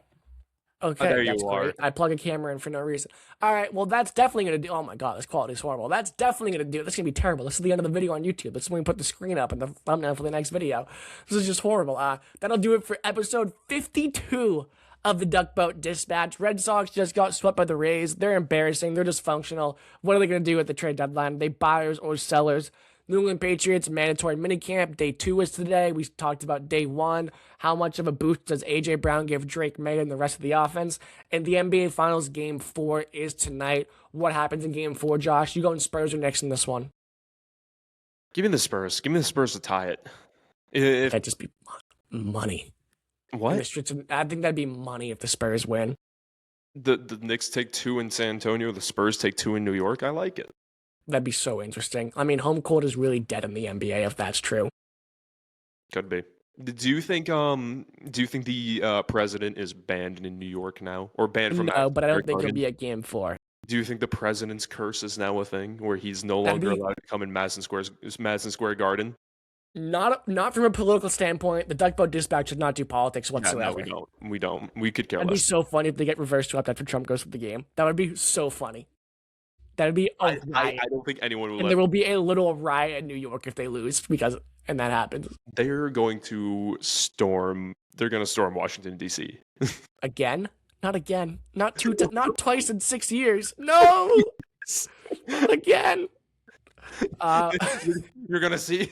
Okay, there that's you great. are. I plug a camera in for no reason. All right, well, that's definitely going to do. Oh my God, this quality is horrible. That's definitely going to do. This is going to be terrible. This is the end of the video on YouTube. This is when we put the screen up and the thumbnail for the next video. This is just horrible. That'll do it for episode 52 of the Duck Boat Dispatch. Red Sox just got swept by the Rays. They're embarrassing. They're dysfunctional. What are they going to do at the trade deadline? Are they buyers or sellers? New England Patriots mandatory minicamp. Day 2 is today. We talked about day 1. How much of a boost does A.J. Brown give Drake May and the rest of the offense? And the NBA Finals Game 4 is tonight. What happens in Game 4, Josh? You going Spurs or Knicks in this one? Give me the Spurs. Give me the Spurs to tie it. That'd just be money. What? I think that'd be money if the Spurs win. The Knicks take 2 in San Antonio. The Spurs take 2 in New York. I like it. That'd be so interesting. I mean, home court is really dead in the NBA if that's true. Could be. Do you think the president is banned in New York now, or banned from? No, but I don't think he'll be at Game 4. Do you think the president's curse is now a thing, where he's no longer allowed to come in Madison Square Garden? Not from a political standpoint. The Duck Boat Dispatch should not do politics whatsoever. Yeah, no, we don't. We could care less. That'd be so funny if they get reverse swept after Trump goes to the game. That would be so funny. That would be a riot. I don't think anyone will. And there will be a little riot in New York if they lose and that happens. They're going to storm. They're going to storm Washington D.C. Again? Not again. Not twice in 6 years. No. Again. You're gonna see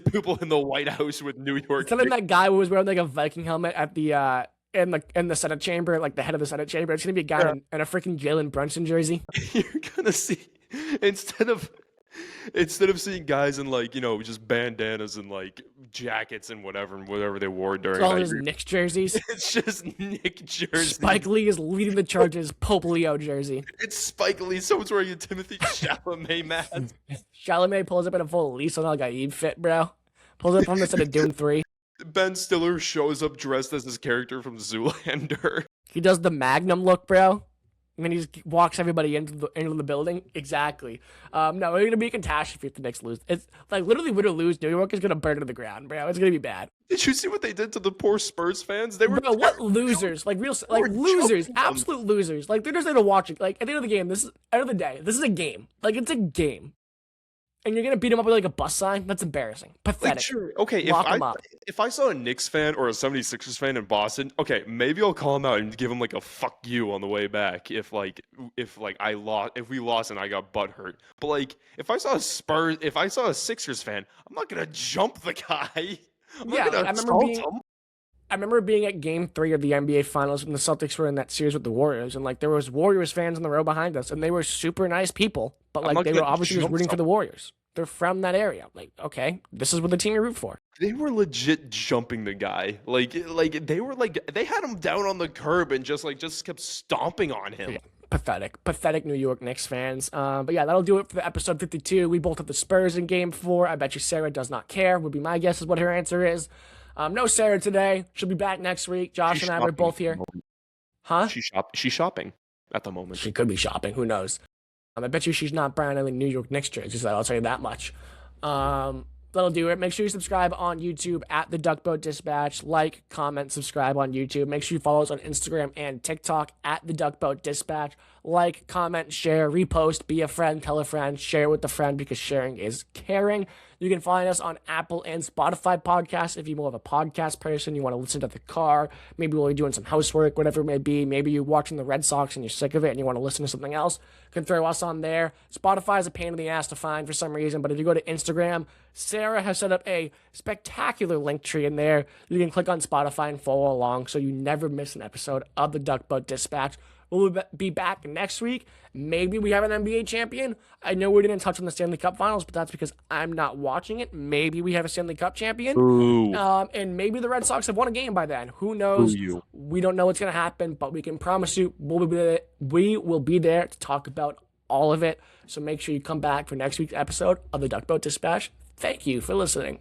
people in the White House with New York. Instead of that guy who was wearing like a Viking helmet at the in the Senate chamber, like the head of the Senate chamber, it's gonna be a guy in a freaking Jalen Brunson jersey. You're gonna see instead of seeing guys in just bandanas and like jackets and whatever they wore during all his Knicks jerseys. It's just Nick jersey. Spike Lee is leading the charges. Pope Leo jersey. It's Spike Lee. Someone's wearing a Timothy Chalamet mask. Chalamet pulls up in a full Lisa Al Gaib fit, bro. Pulls up from the set of Doom 3. Ben Stiller shows up dressed as his character from Zoolander. He does the Magnum look, bro. And then he just walks everybody into the building. Exactly. No, it's gonna be a catastrophe if the Knicks lose. It's like literally win or lose, New York is gonna burn to the ground, bro. It's gonna be bad. Did you see what they did to the poor Spurs fans? They were Bro, what losers? Like real, like losers, absolute losers. Like they're just there to watch it. Like at the end of the game, end of the day, this is a game. Like it's a game, and you're gonna beat them up with like a bus sign. That's embarrassing, pathetic. Like, sure. Okay, Lock them up. if I saw a Knicks fan or a 76ers fan in Boston, okay, maybe I'll call him out and give him like a fuck you on the way back if we lost and I got butt hurt. But like if I saw a Sixers fan, I'm not gonna jump the guy. I'm not gonna assault him. I remember being at Game 3 of the NBA Finals when the Celtics were in that series with the Warriors, and like there was Warriors fans in the row behind us, and they were super nice people, but like they were obviously just rooting for the Warriors. They're from that area. Like, okay, this is what the team you root for. They were legit jumping the guy. Like they had him down on the curb and just kept stomping on him. Yeah. Pathetic New York Knicks fans. But yeah, that'll do it for the episode 52. We both have the Spurs in Game 4. I bet you Sarah does not care. Would be my guess is what her answer is. No Sarah today. She'll be back next week. Josh and I were both here. Huh? She's shopping at the moment. She could be shopping. Who knows? I bet you she's not buying any New York Knicks jerseys. I'll tell you that much. That'll do it. Make sure you subscribe on YouTube at the Duckboat Dispatch. Like, comment, subscribe on YouTube. Make sure you follow us on Instagram and TikTok at the Duckboat Dispatch. Like, comment, share, repost, be a friend, tell a friend, share with a friend because sharing is caring. You can find us on Apple and Spotify podcasts if you're more of a podcast person. You want to listen to the car, maybe while you're doing some housework, whatever it may be. Maybe you're watching the Red Sox and you're sick of it and you want to listen to something else. You can throw us on there. Spotify is a pain in the ass to find for some reason, but if you go to Instagram, Sarah has set up a spectacular link tree in there. You can click on Spotify and follow along so you never miss an episode of the Duckboat Dispatch. We'll be back next week. Maybe we have an NBA champion. I know we didn't touch on the Stanley Cup Finals, but that's because I'm not watching it. Maybe we have a Stanley Cup champion. And maybe the Red Sox have won a game by then. Who knows? We don't know what's going to happen, but we can promise you we will be there to talk about all of it. So make sure you come back for next week's episode of the Duckboat Dispatch. Thank you for listening.